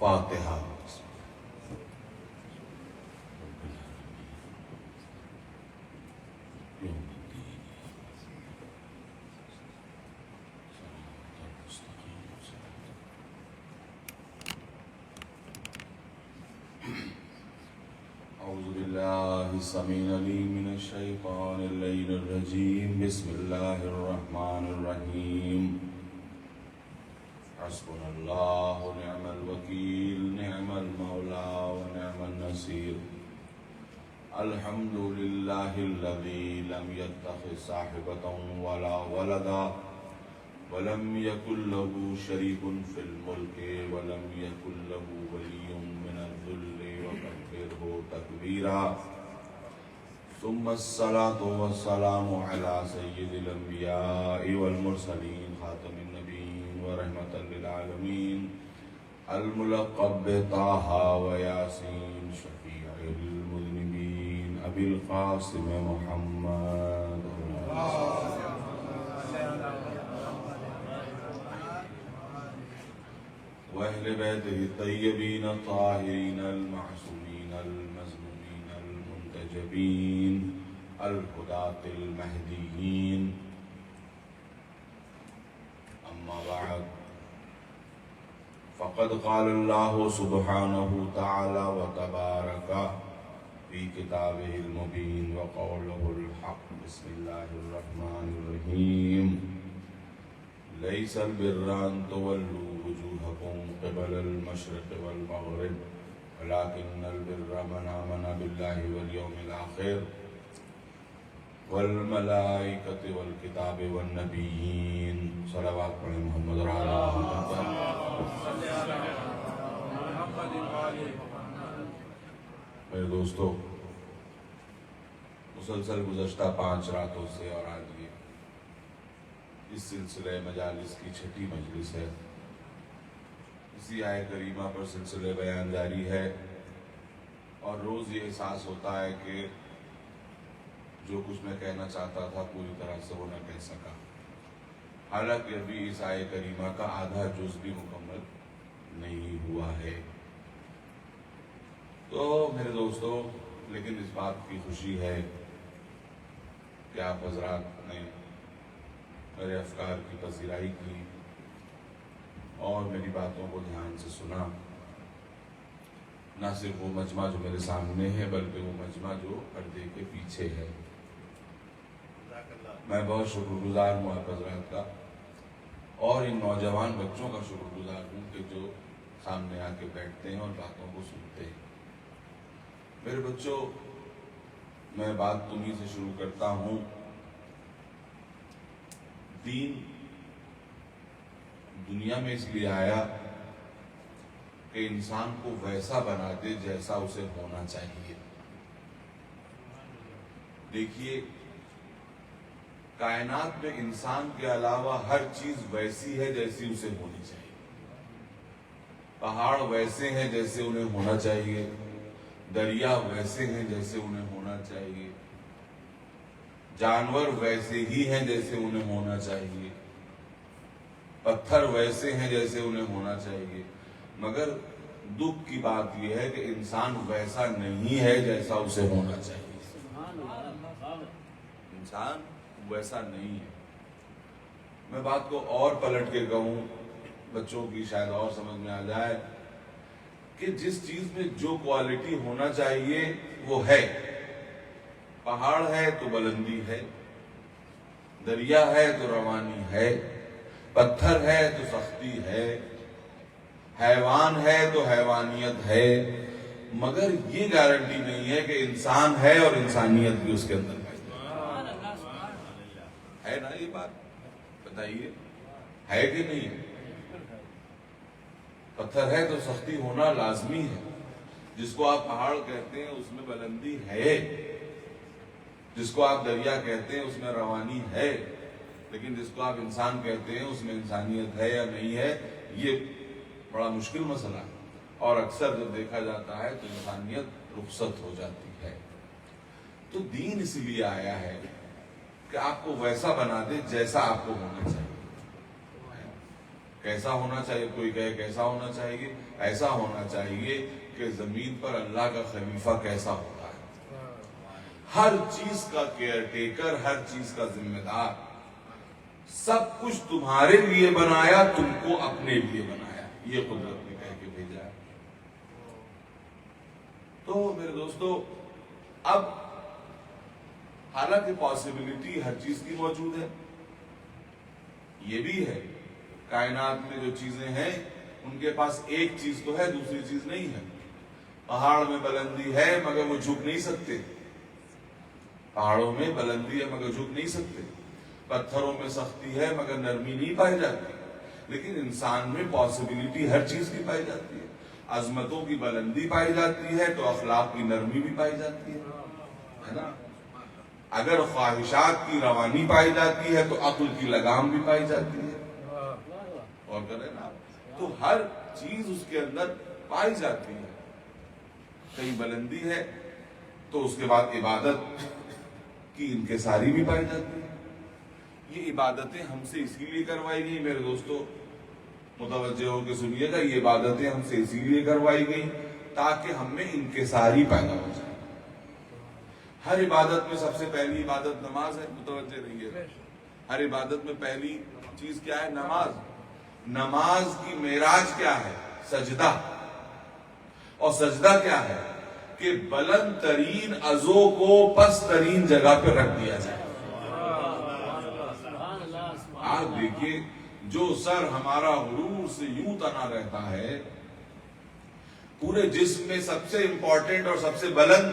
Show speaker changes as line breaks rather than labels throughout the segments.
فاتحہ۔ اعوذ باللہ السمیع العلیم من الشیطان اللعین الرجیم، بسم اللہ الرحمن الرحیم۔ حسبنا اللہ نعم الوکیل، نعم المولا ونعم النصیر۔ الحمد للہ الذی لم یتخذ صاحبة ولا ولدا ولم یکن له شریک فی الملک ولم یکن له ولی من الذل وکبرہ تکبیرا۔ ثم الصلاة والسلام علی سید الانبیاء والمرسلین، خاتم النبیین ورحمة للعالمین، الملقب بطٰہٰ ویاسین، شفیع المذنبین، ابی القاسم محمد وأهل بيته الطيبين الطاهرين المعصومين المظلومين المنتجبين الهداة المهديين، أما بعد، فقد قال الله سبحانه تعالى وتبارك في كتابه المبين وقوله الحق، بسم الله الرحمن الرحيم: ليس البر أن تولوا وجوهكم قبل المشرق والمغرب ولكن البر من آمن بالله واليوم الآخر والملائكة والكتاب والنبيين۔ صلوات پڑھیں محمد اور آل محمد۔ میرے دوستو، مسلسل گزشتہ 5 راتوں سے اور آج یہ اس سلسلے مجالس کی 6ٹھی مجلس ہے۔ اسی آیت کریمہ پر سلسلے بیان جاری ہے، اور روز یہ احساس ہوتا ہے کہ جو کچھ میں کہنا چاہتا تھا پوری طرح سے وہ نہ کہہ سکا، حالانکہ ابھی اس آیت کریمہ کا آدھا جز بھی مکمل نہیں ہوا ہے۔ تو میرے دوستو، لیکن اس بات کی خوشی ہے کہ آپ حضرات نے میرے افکار کی پذیرائی کی اور میری باتوں کو دھیان سے سنا۔ نہ صرف وہ مجمع جو میرے سامنے ہے، بلکہ وہ مجمع جو پردے کے پیچھے ہے۔ میں بہت شکر گزار ہوں آپ حضرات کا، اور ان نوجوان بچوں کا شکر گزار ہوں کہ جو سامنے آ کے بیٹھتے ہیں اور باتوں کو سنتے ہیں۔ میرے بچوں، میں بات تمہیں سے شروع کرتا ہوں۔ دین دنیا میں اس لیے آیا کہ انسان کو ویسا بنا دے جیسا اسے ہونا چاہیے۔ دیکھیے، کائنات میں انسان کے علاوہ ہر چیز ویسی ہے جیسی اسے ہونی چاہیے۔ پہاڑ ویسے ہیں جیسے انہیں ہونا چاہیے، دریا ویسے ہیں جیسے انہیں ہونا چاہیے، جانور ویسے ہی ہیں جیسے انہیں ہونا چاہیے، پتھر ویسے ہیں جیسے انہیں ہونا چاہیے، مگر دکھ کی بات یہ ہے کہ انسان ویسا نہیں ہے جیسا اسے ہونا چاہیے۔ انسان ویسا نہیں ہے۔ میں بات کو اور پلٹ کے کہوں، بچوں کی شاید اور سمجھ میں آ جائے، کہ جس چیز میں جو کوالٹی ہونا چاہیے وہ ہے۔ پہاڑ ہے تو بلندی ہے، دریا ہے تو روانی ہے، پتھر ہے تو سختی ہے، حیوان ہے تو حیوانیت ہے، مگر یہ گارنٹی نہیں ہے کہ انسان ہے اور انسانیت بھی اس کے اندر ہے نا؟ یہ بات بتائیے، ہے کہ نہیں ہے؟ پتھر ہے تو سختی ہونا لازمی ہے۔ جس کو آپ پہاڑ کہتے ہیں اس میں بلندی ہے، جس کو آپ دریا کہتے ہیں اس میں روانی ہے، لیکن جس کو آپ انسان کہتے ہیں اس میں انسانیت ہے یا نہیں ہے، یہ بڑا مشکل مسئلہ ہے۔ اور اکثر جب دیکھا جاتا ہے تو انسانیت رخصت ہو جاتی ہے۔ تو دین اس لیے آیا ہے کہ آپ کو ویسا بنا دے جیسا آپ کو ہونا چاہیے۔ کیسا ہونا چاہیے؟ کوئی کہے کیسا ہونا چاہیے؟ ایسا ہونا چاہیے کہ زمین پر اللہ کا خلیفہ کیسا ہوتا ہے، ہر چیز کا کیئر ٹیکر، ہر چیز کا ذمہ دار، سب کچھ تمہارے لیے بنایا، تم کو اپنے لیے بنایا، یہ قدرت نے کہہ کے بھیجا ہے۔ تو میرے دوستو، اب حالانکہ پاسبلٹی ہر چیز کی موجود ہے، یہ بھی ہے کائنات میں جو چیزیں ہیں ان کے پاس ایک چیز تو ہے، دوسری چیز نہیں ہے۔ پہاڑ میں بلندی ہے مگر وہ جھک نہیں سکتے، پہاڑوں میں بلندی ہے مگر جھک نہیں سکتے، پتھروں میں سختی ہے مگر نرمی نہیں پائی جاتی، لیکن انسان میں پاسبلٹی ہر چیز کی پائی جاتی ہے۔ عظمتوں کی بلندی پائی جاتی ہے تو اخلاق کی نرمی بھی پائی جاتی ہے نا؟ اگر خواہشات کی روانی پائی جاتی ہے تو عقل کی لگام بھی پائی جاتی ہے، اور کریں نا، تو ہر چیز اس کے اندر پائی جاتی ہے۔ کہیں بلندی ہے تو اس کے بعد عبادت کی انکساری بھی پائی جاتی ہے۔ یہ عبادتیں ہم سے اسی لیے کروائی گئی، میرے دوستو متوجہ ہو کے سنیے گا، یہ عبادتیں ہم سے اسی لیے کروائی گئی تاکہ ہم میں انکساری پیدا ہو جائے۔ ہر عبادت میں سب سے پہلی عبادت نماز ہے، متوجہ رہیے، ہر عبادت میں پہلی چیز کیا ہے؟ نماز۔ نماز کی معراج کیا ہے؟ سجدہ۔ اور سجدہ کیا ہے؟ کہ بلند ترین عضو کو پست ترین جگہ پہ رکھ دیا جائے۔ آپ دیکھیے، جو سر ہمارا غرور سے یوں تنا رہتا ہے، پورے جسم میں سب سے امپورٹنٹ اور سب سے بلند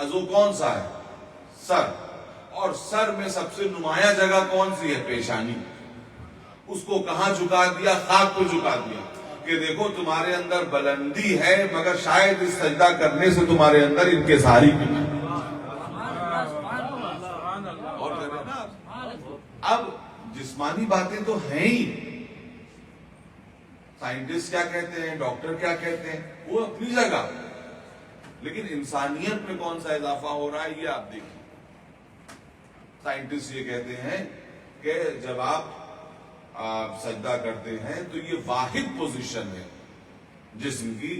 عضو کون سا ہے؟ سر۔ اور سر میں سب سے نمایاں جگہ کون سی ہے؟ پیشانی۔ اس کو کہاں جھکا دیا؟ خاک کو جھکا دیا، کہ دیکھو تمہارے اندر بلندی ہے مگر شاید اس سجدہ کرنے سے تمہارے اندر انکساری بھی ہے۔ اور کہتے ہیں نا، اب جسمانی باتیں تو ہیں ہی، سائنٹسٹ کیا کہتے ہیں، ڈاکٹر کیا کہتے ہیں، وہ اپنی جگہ، لیکن انسانیت میں کون سا اضافہ ہو رہا ہے یہ آپ دیکھیں۔ سائنٹسٹ یہ کہتے ہیں کہ جب آپ سجدہ کرتے ہیں تو یہ واحد پوزیشن ہے جسم کی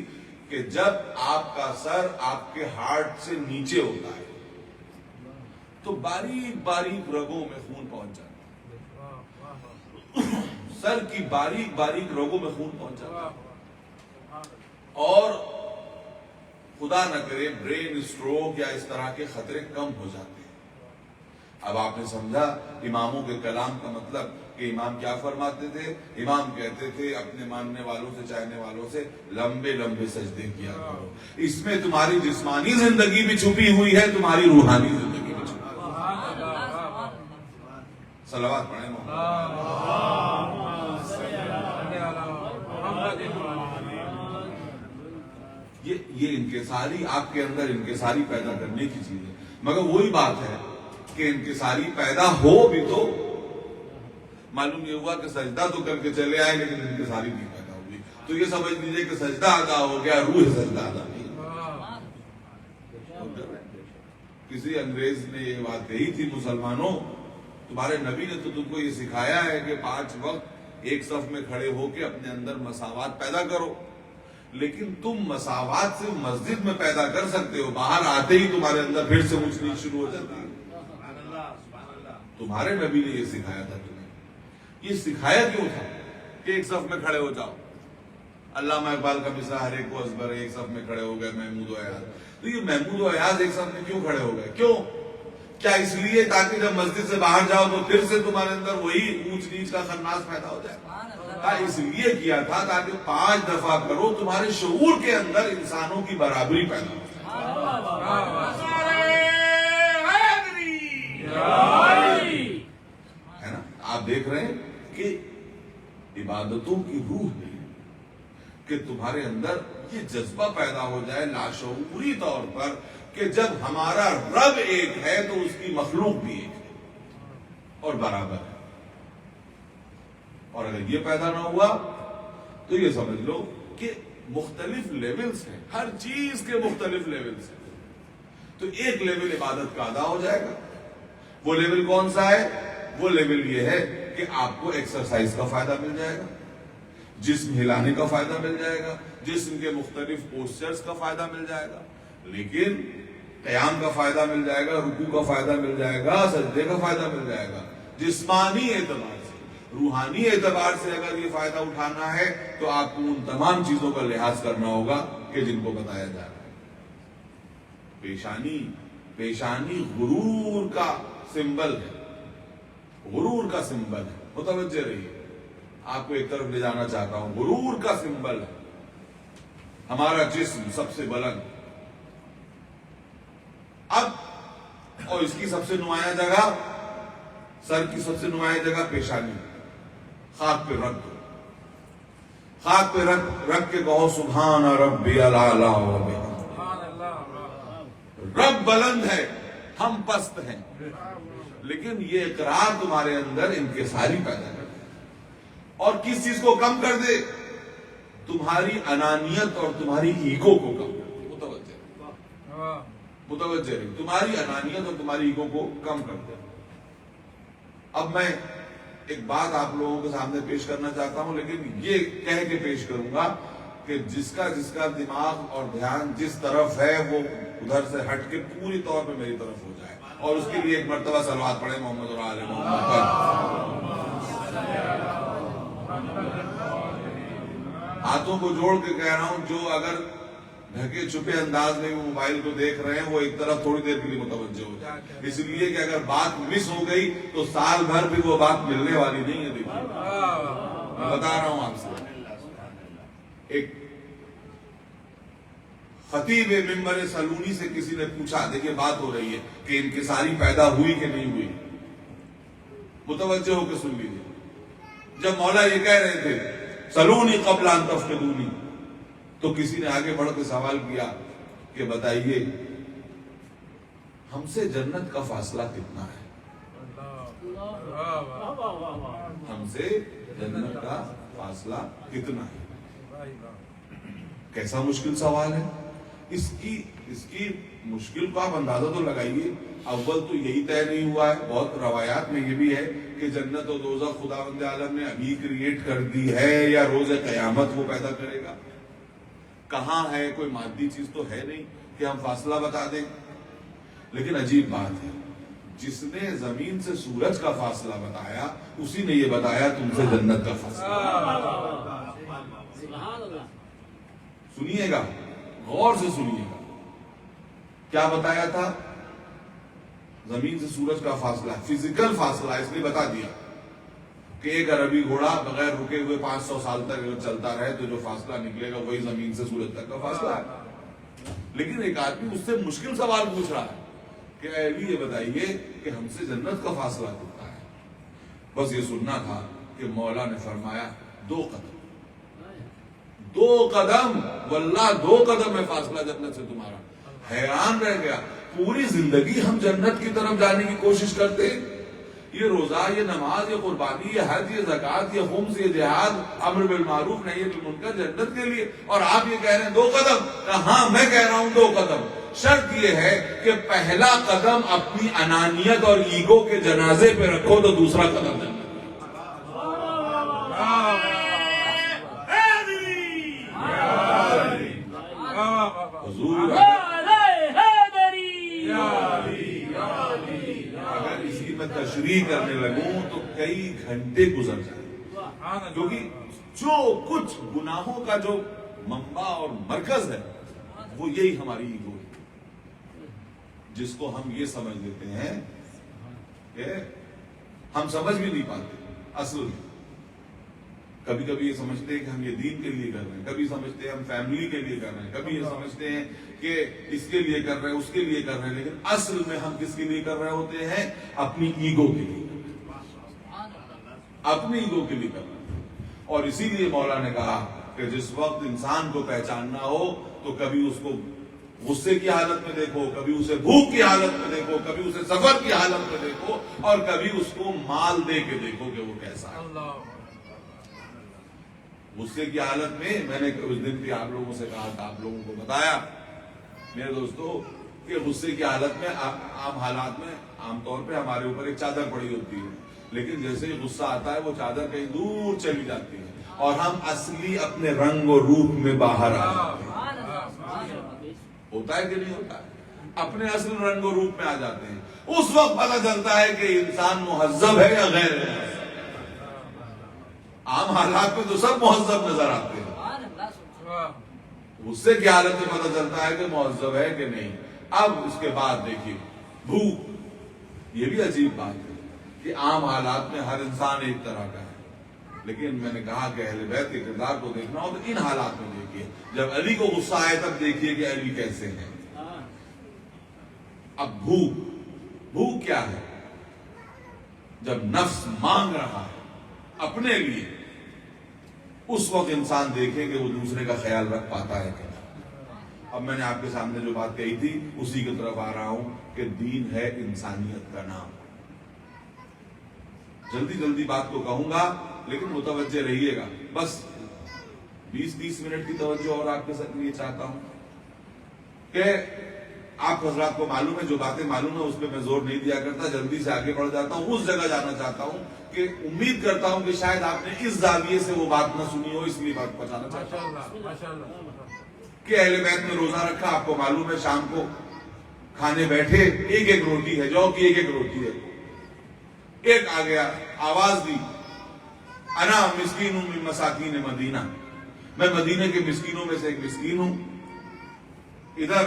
کہ جب آپ کا سر آپ کے ہارٹ سے نیچے ہوتا ہے تو باریک باریک رگوں میں خون پہنچ جاتا ہے، سر کی باریک باریک رگوں میں خون پہنچ جاتا ہے، اور خدا نہ کرے برین اسٹروک یا اس طرح کے خطرے کم ہو جاتے ہیں۔ اب آپ نے سمجھا اماموں کے کلام کا مطلب، کہ امام کیا فرماتے تھے؟ امام کہتے تھے اپنے ماننے والوں سے، چاہنے والوں سے لمبے لمبے سجدے کیا کرو، اس میں تمہاری جسمانی زندگی بھی چھپی ہوئی ہے، تمہاری روحانی زندگی بھی چھپی ہوئی ہے۔ صلوات پڑھیں یہ انکساری آپ کے اندر انکساری پیدا کرنے کی چیز ہے، مگر وہی بات ہے کہ انکساری پیدا ہو بھی تو معلوم یہ ہوا کہ سجدہ تو کر کے چلے آئے لیکن انکساری نہیں پیدا ہوئی، تو یہ سمجھ لیجئے کہ سجدہ ادا ہو گیا، روح سجدہ ادا نہیں۔ کسی انگریز نے یہ بات کہی تھی، مسلمانوں تمہارے نبی نے تو تم کو یہ سکھایا ہے کہ 5 وقت ایک صف میں کھڑے ہو کے اپنے اندر مساوات پیدا کرو، لیکن تم مساوات صرف مسجد میں پیدا کر سکتے ہو، باہر آتے ہی تمہارے اندر پھر سے اونچ نیچ شروع ہو جاتی ہے۔ تمہارے نبی نے یہ سکھایا تھا تمہیں، یہ سکھایا کیوں تھا کہ ایک صف میں کھڑے ہو جاؤ؟ علامہ اقبال کا مصرع ہر ایک کو ازبر، ایک صف میں کھڑے ہو گئے محمود و ایاز، تو یہ محمود و ایاز ایک صف میں کیوں کھڑے ہو گئے؟ کیوں؟ کیا اس لیے تاکہ جب مسجد سے باہر جاؤ تو پھر سے تمہارے اندر وہی اونچ نیچ کا خناس پیدا ہو جائے؟ اس لیے کیا تھا تاکہ 5 دفعہ کرو، تمہارے شعور کے اندر انسانوں کی برابری پیدا ہو ہے نا؟ آپ دیکھ رہے ہیں کہ عبادتوں کی روح ہے کہ تمہارے اندر یہ جذبہ پیدا ہو جائے لاشعوری طور پر کہ جب ہمارا رب ایک ہے تو اس کی مخلوق بھی ایک ہے اور برابر ہے، اور اگر یہ پیدا نہ ہوا تو یہ سمجھ لو کہ مختلف لیولز ہیں، ہر چیز کے مختلف لیولز ہیں، تو ایک لیول عبادت کا ادا ہو جائے گا۔ وہ لیول کون سا ہے؟ وہ لیول یہ ہے کہ آپ کو ایکسرسائز کا فائدہ مل جائے گا، جسم ہلانے کا فائدہ مل جائے گا، جسم کے مختلف پوسچرز کا فائدہ مل جائے گا، لیکن قیام کا فائدہ مل جائے گا، رکوع کا فائدہ مل جائے گا، سجدے کا فائدہ مل جائے گا۔ جسمانی اعتبار سے، روحانی اعتبار سے اگر یہ فائدہ اٹھانا ہے تو آپ کو ان تمام چیزوں کا لحاظ کرنا ہوگا کہ جن کو بتایا جا رہا ہے۔ پیشانی غرور کا سمبل ہے، غرور کا سمبل ہے، متوجہ رہیے، آپ کو ایک طرف لے جانا چاہتا ہوں۔ غرور کا سمبل ہے ہمارا جسم سب سے بلند، اب اور اس کی سب سے نمایاں جگہ، سر کی سب سے نمایاں جگہ پیشانی، خاک پہ رکھ دو، خاک پہ رکھ کے کہو سبحان ربی الاعلی و بحمدہ۔ رب بلند ہے، ہم پست ہیں، لیکن یہ اقرار تمہارے اندر انکساری پیدا کر دے اور کس چیز کو کم کر دے؟ تمہاری انانیت اور تمہاری ایگو کو کم کر دے۔ متوجہ رہی، تمہاری انانیت اور تمہاری ایگو کو کم کر دے۔ اب میں ایک بات آپ لوگوں کے سامنے پیش کرنا چاہتا ہوں، لیکن یہ کہہ کے پیش کروں گا کہ جس کا دماغ اور دھیان جس طرف ہے وہ ادھر سے ہٹ کے پوری طور پہ میری طرف ہو جائے، اور اس کے لیے ایک مرتبہ صلوات پڑھے محمد اور آل محمد پر۔ ہاتھوں کو جوڑ کے کہہ رہا ہوں، جو اگر ڈھکے چھپے انداز میں موبائل کو دیکھ رہے ہیں وہ ایک طرف تھوڑی دیر کے لیے متوجہ ہو جائے، اس لیے کہ اگر بات مس ہو گئی تو سال بھر بھی وہ بات ملنے والی نہیں ہے۔ دیکھیے میں بتا رہا ہوں آپ سے، ایک خطیب منبر سلونی سے کسی نے پوچھا، دیکھیے بات ہو رہی ہے کہ انکساری پیدا ہوئی کہ نہیں ہوئی، متوجہ ہو کے سن لیجیے۔ جب مولا یہ کہہ رہے تھے سلونی قبل ان تفقدونی، تو کسی نے آگے بڑھ کے سوال کیا کہ بتائیے ہم سے جنت کا فاصلہ کتنا ہے؟ ہم سے جنت کا فاصلہ کتنا ہے؟ کیسا مشکل سوال ہے۔ اس کی مشکل کو آپ اندازہ تو لگائیے۔ اول تو یہی طے نہیں ہوا ہے، بہت روایات میں یہ بھی ہے کہ جنت و دوزخ خداوند عالم نے ابھی کریٹ کر دی ہے یا روز قیامت وہ پیدا کرے گا۔ کہاں ہے؟ کوئی مادی چیز تو ہے نہیں کہ ہم فاصلہ بتا دیں۔ لیکن عجیب بات ہے، جس نے زمین سے سورج کا فاصلہ بتایا اسی نے یہ بتایا تم سے جنت کا فاصلہ۔ سنیے گا، غور سے سنیے گا، کیا بتایا تھا؟ زمین سے سورج کا فاصلہ، فزیکل فاصلہ، اس نے بتا دیا کہ ایک عربی گھوڑا بغیر رکے ہوئے 500 سال تک اگر چلتا رہے تو جو فاصلہ نکلے گا وہی زمین سے سورج تک کا فاصلہ ہے۔ لیکن ایک آدمی اس سے مشکل سوال پوچھ رہا ہے کہ اے علی یہ بتائیے کہ ہم سے جنت کا فاصلہ کتنا ہے؟ بس یہ سننا تھا کہ مولا نے فرمایا 2 قدم، 2 قدم، واللہ 2 قدم ہے فاصلہ جنت سے تمہارا۔ حیران رہ گیا، پوری زندگی ہم جنت کی طرف جانے کی کوشش کرتے، یہ روزہ، یہ نماز، یہ قربانی، یہ حج، یہ زکوٰۃ، یہ خمس، یہ جہاد، امر بالمعروف نہی عن المنکر، جنت کے لیے، اور آپ یہ کہہ رہے ہیں 2 قدم۔ ہاں میں کہہ رہا ہوں 2 قدم، شرط یہ ہے کہ پہلا قدم اپنی انانیت اور ایگو کے جنازے پہ رکھو تو دوسرا قدم جنت۔ حضور اگر اسی میں تشریح کرنے لگوں تو کئی گھنٹے گزر جائیں، کیونکہ جو کچھ گناہوں کا جو منبع اور مرکز ہے وہ یہی ہماری ایگو ہے، جس کو ہم یہ سمجھ لیتے ہیں کہ ہم سمجھ بھی نہیں پاتے اصل میں۔ کبھی کبھی یہ سمجھتے ہیں کہ ہم یہ دین کے لیے کر رہے ہیں، کبھی سمجھتے ہیں ہم فیملی کے لیے کر رہے ہیں، کبھی یہ سمجھتے ہیں کہ اس کے لیے کر رہے ہیں، اس کے لیے کر رہے ہیں، لیکن اصل میں ہم کس کے لیے کر رہے ہوتے ہیں؟ اپنی ایگو کے لیے، اپنی ایگو کے لیے کر رہے ہیں۔ اور اسی لیے مولا نے کہا کہ جس وقت انسان کو پہچاننا ہو تو کبھی اس کو غصے کی حالت میں دیکھو، کبھی اسے بھوک کی حالت میں دیکھو، کبھی اسے سفر کی حالت میں دیکھو، اور کبھی اس کو مال دے کے دیکھو کہ وہ کیسا ہے۔ غصے کی حالت میں میں نے اس دن بھی آپ لوگوں سے کہا تھا، آپ لوگوں کو بتایا میرے دوستو کہ غصے کی حالت میں عام حالات میں عام طور پہ ہمارے اوپر ایک چادر پڑی ہوتی ہے، لیکن جیسے ہی غصہ آتا ہے وہ چادر کہیں دور چلی جاتی ہے، اور ہم اصلی اپنے رنگ و روپ میں باہر آ جاتے ہیں. ہوتا ہے کہ نہیں ہوتا ہے؟ اپنے اصل رنگ و روپ میں آ جاتے ہیں. اس وقت پتہ چلتا ہے کہ انسان مہذب ہے یا غیر مہذب. عام حالات میں تو سب مہذب نظر آتے ہیں. اس سے کیا حالت میں پتہ چلتا ہے کہ مہذب ہے کہ نہیں. اب اس کے بعد دیکھیے بھوک. یہ بھی عجیب بات ہے کہ عام حالات میں ہر انسان ایک طرح کا ہے، لیکن میں نے کہا کہ اہل بیت کے کردار کو دیکھنا ہو تو ان حالات میں دیکھیے. جب علی کو غصہ آئے تب دیکھیے کہ علی کیسے ہیں. اب بھوک کیا ہے؟ جب نفس مانگ رہا ہے اپنے لیے، اس وقت انسان دیکھے کہ وہ دوسرے کا خیال رکھ پاتا ہے کہ نہیں. اب میں نے آپ کے سامنے جو بات کہی تھی اسی کی طرف آ رہا ہوں کہ دین ہے انسانیت کا نام. جلدی بات کو کہوں گا لیکن متوجہ رہیے گا. بس 20-30 منٹ کی توجہ اور آپ کے ساتھ یہ چاہتا ہوں کہ آپ حضرات کو معلوم ہے، جو باتیں معلوم ہے اس پہ میں زور نہیں دیا کرتا، جلدی سے آگے بڑھ جاتا ہوں. اس جگہ جانا چاہتا ہوں کہ امید کرتا ہوں کہ شاید آپ نے اس زاویے سے وہ بات نہ سنی ہو، اس لیے بات پہنچانا چاہتا ہوں کہ اہل بیت نے روزہ رکھا. آپ کو معلوم ہے شام کو کھانے بیٹھے، ایک روٹی ہے، جو کی ایک روٹی ہے. ایک آ گیا، آواز دی، انا مسکین من مساکین مدینہ، میں مدینے کے مسکینوں میں سے ایک مسکین ہوں. ادھر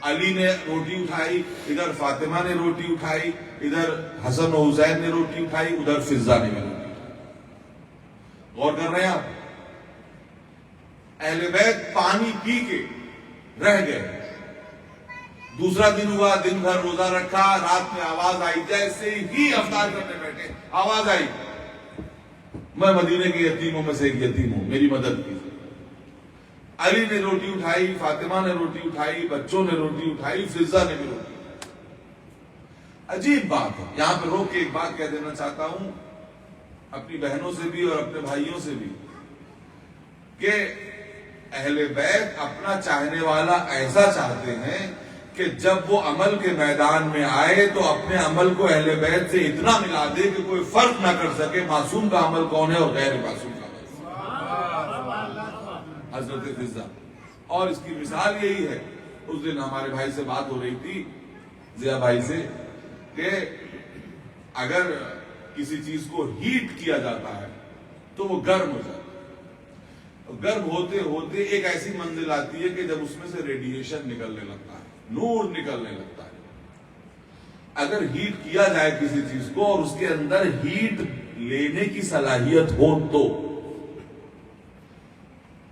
علی نے روٹی اٹھائی، ادھر فاطمہ نے روٹی اٹھائی، ادھر حسن و حسین نے روٹی اٹھائی، ادھر فضہ نے روٹی اٹھائی. غور کر رہے ہیں آپ؟ اہل بیت پانی پی کے رہ گئے. دوسرا دن ہوا، دن بھر روزہ رکھا، رات میں آواز آئی، جیسے ہی افطار کرنے بیٹھے آواز آئی، میں مدینے کے یتیموں میں سے ایک یتیم ہوں، میری مدد کیجیے. علی نے روٹی اٹھائی، فاطمہ نے روٹی اٹھائی، بچوں نے روٹی اٹھائی، فضہ نے بھی روٹی اٹھائی. عجیب بات ہے. یہاں پہ روک کے ایک بات کہہ دینا چاہتا ہوں اپنی بہنوں سے بھی اور اپنے بھائیوں سے بھی کہ اہل بیت اپنا چاہنے والا ایسا چاہتے ہیں کہ جب وہ عمل کے میدان میں آئے تو اپنے عمل کو اہل بیت سے اتنا ملا دے کہ کوئی فرق نہ کر سکے معصوم کا عمل کون ہے اور غیر معصوم کا عمل. حضرت فضہ. اور اس کی مثال یہی ہے، اس دن ہمارے بھائی سے بات ہو رہی تھی، ضیاء بھائی سے، کہ اگر کسی چیز کو ہیٹ کیا جاتا ہے تو وہ گرم ہو جاتا ہے. گرم ہوتے ہوتے ایک ایسی منزل آتی ہے کہ جب اس میں سے ریڈیشن نکلنے لگتا ہے، نور نکلنے لگتا ہے. اگر ہیٹ کیا جائے کسی چیز کو اور اس کے اندر ہیٹ لینے کی صلاحیت ہو تو،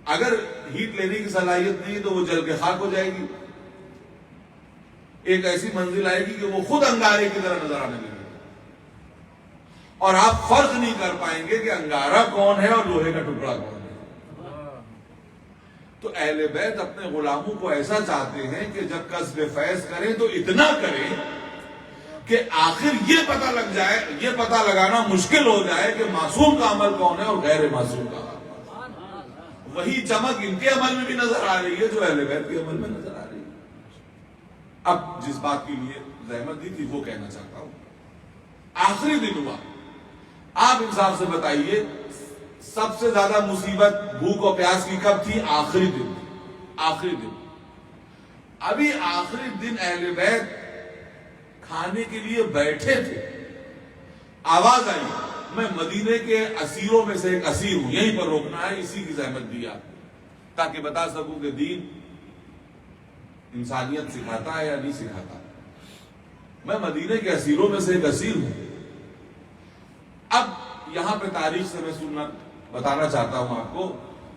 اگر ہیٹ لینے کی صلاحیت نہیں تو وہ جل کے خاک ہو جائے گی. ایک ایسی منزل آئے گی کہ وہ خود انگارے کی طرح نظر آنے لگے گی اور آپ فرق نہیں کر پائیں گے کہ انگارہ کون ہے اور لوہے کا ٹکڑا کون ہے. تو اہل بیت اپنے غلاموں کو ایسا چاہتے ہیں کہ جب کسب فیض کریں تو اتنا کریں کہ آخر یہ پتہ لگ جائے، یہ پتہ لگانا مشکل ہو جائے کہ معصوم کا عمل کون ہے اور غیر معصوم کا عمل. وہی چمک ان کے عمل میں بھی نظر آ رہی ہے جو اہل بیت کے عمل میں نظر آ رہی ہے. اب جس بات کے لیے زحمت دی تھی وہ کہنا چاہتا ہوں. آخری دن ہوا، آپ انصاف سے بتائیے سب سے زیادہ مصیبت بھوک اور پیاس کی کب تھی؟ آخری دن. آخری دن. ابھی آخری دن اہل بیت کھانے کے لیے بیٹھے تھے، آواز آئی، میں مدینے کے اسیروں میں سے ایک اسیر ہوں، یہیں پر روکنا ہے. اسی کی زحمت دی آپ تاکہ بتا سکوں کہ دین انسانیت سکھاتا ہے یا نہیں سکھاتا. میں مدینے کے اسیروں میں سے ایک اسیر ہوں. اب یہاں پہ تاریخ سے میں بتانا چاہتا ہوں آپ کو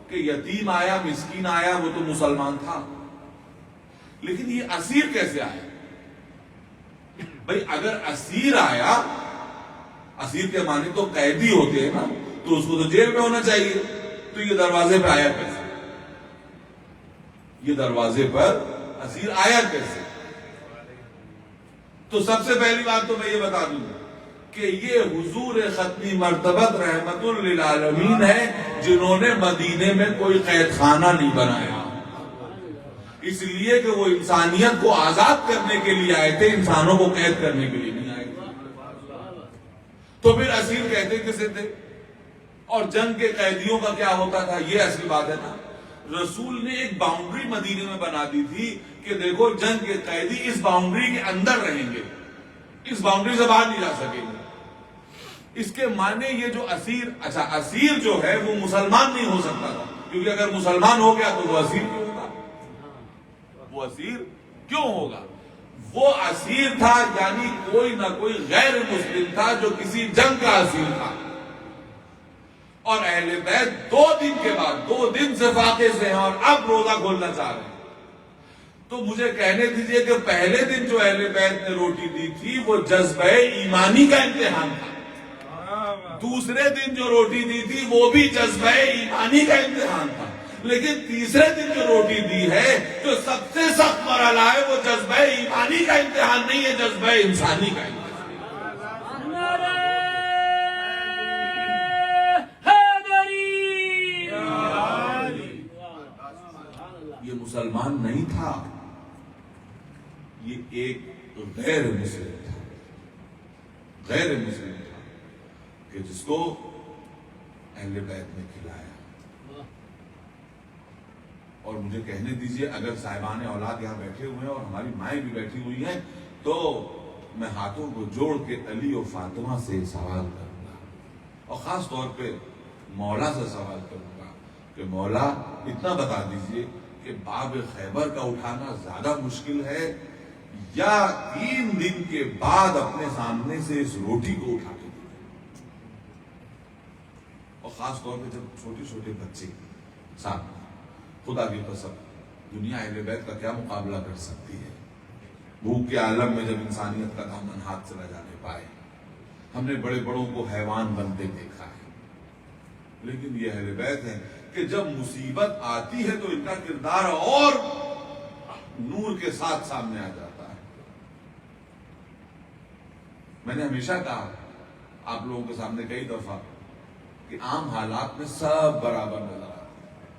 کہ یتیم آیا، مسکین آیا، وہ تو مسلمان تھا، لیکن یہ اسیر کیسے آیا؟ بھئی اگر اسیر آیا، اسیر کے معنی تو قیدی ہوتے ہیں نا، تو اس کو تو جیل میں ہونا چاہیے. تو یہ دروازے پہ آیا کیسے؟ یہ دروازے پر اسیر آیا کیسے؟ تو سب سے پہلی بات تو میں یہ بتا دوں کہ یہ حضور ختمی مرتبت رحمت للعالمین ہے، جنہوں نے مدینے میں کوئی قید خانہ نہیں بنایا، اس لیے کہ وہ انسانیت کو آزاد کرنے کے لیے آئے تھے، انسانوں کو قید کرنے کے لیے نہیں آئے تھے. تو پھر اسیر کہتے کسے تھے؟ اور جنگ کے قیدیوں کا کیا ہوتا تھا؟ یہ اصلی بات ہے نا، رسول نے ایک باؤنڈری مدینے میں بنا دی تھی کہ دیکھو جنگ کے قیدی اس باؤنڈری کے اندر رہیں گے، اس باؤنڈری سے باہر نہیں جا سکیں گے۔ اس کے معنی یہ جو اسیر، اچھا اسیر جو ہے وہ مسلمان نہیں ہو سکتا تھا، کیونکہ اگر مسلمان ہو گیا تو وہ اسیر کیوں ہوگا؟ وہ اسیر کیوں ہوگا؟ وہ اسیر تھا یعنی کوئی نہ کوئی غیر مسلم تھا جو کسی جنگ کا اسیر تھا، اور اہل بیت 2 دن کے بعد 2 دن سے فاقے سے ہیں اور اب روزہ کھولنا چاہ رہے ہیں۔ تو مجھے کہنے دیجئے کہ پہلے دن جو اہل بیت نے روٹی دی تھی وہ جذبہ ایمانی کا امتحان تھا، دوسرے دن جو روٹی دی تھی وہ بھی جذبہ ایمانی کا امتحان تھا، لیکن تیسرے دن جو روٹی دی ہے جو سب سے سخت مرحلہ ہے وہ جذبہ ایمانی کا امتحان نہیں ہے، جذبہ انسانی کا امتحان۔ یہ مسلمان نہیں تھا، یہ ایک غیر مسلم تھا، غیر مسلم تھا کہ جس کو اہل بیت نے کھلایا۔ اور مجھے کہنے دیجئے اگر صاحبان اولاد یہاں بیٹھے ہوئے ہیں اور ہماری مائیں بھی بیٹھی ہوئی ہیں تو میں ہاتھوں کو جوڑ کے علی و فاطمہ سے سوال کروں گا، اور خاص طور پہ مولا سے سوال کروں گا کہ مولا اتنا بتا دیجئے کہ باب خیبر کا اٹھانا زیادہ مشکل ہے یا 3 دن کے بعد اپنے سامنے سے اس روٹی کو اٹھا کے دیں؟ اور خاص طور پہ جب چھوٹے چھوٹے بچے سامنے، خدا کی قسم دنیا اہل بیت کا کیا مقابلہ کر سکتی ہے؟ بھوک کے عالم میں جب انسانیت کا دامن ہاتھ سے نہ جانے پائے، ہم نے بڑے بڑوں کو حیوان بنتے دیکھا ہے، لیکن یہ اہل بیت ہیں کہ جب مصیبت آتی ہے تو ان کا کردار اور نور کے ساتھ سامنے آ جاتا ہے۔ میں نے ہمیشہ کہا آپ لوگوں کے سامنے کئی دفعہ کہ عام حالات میں سب برابر نظر آتے ہیں،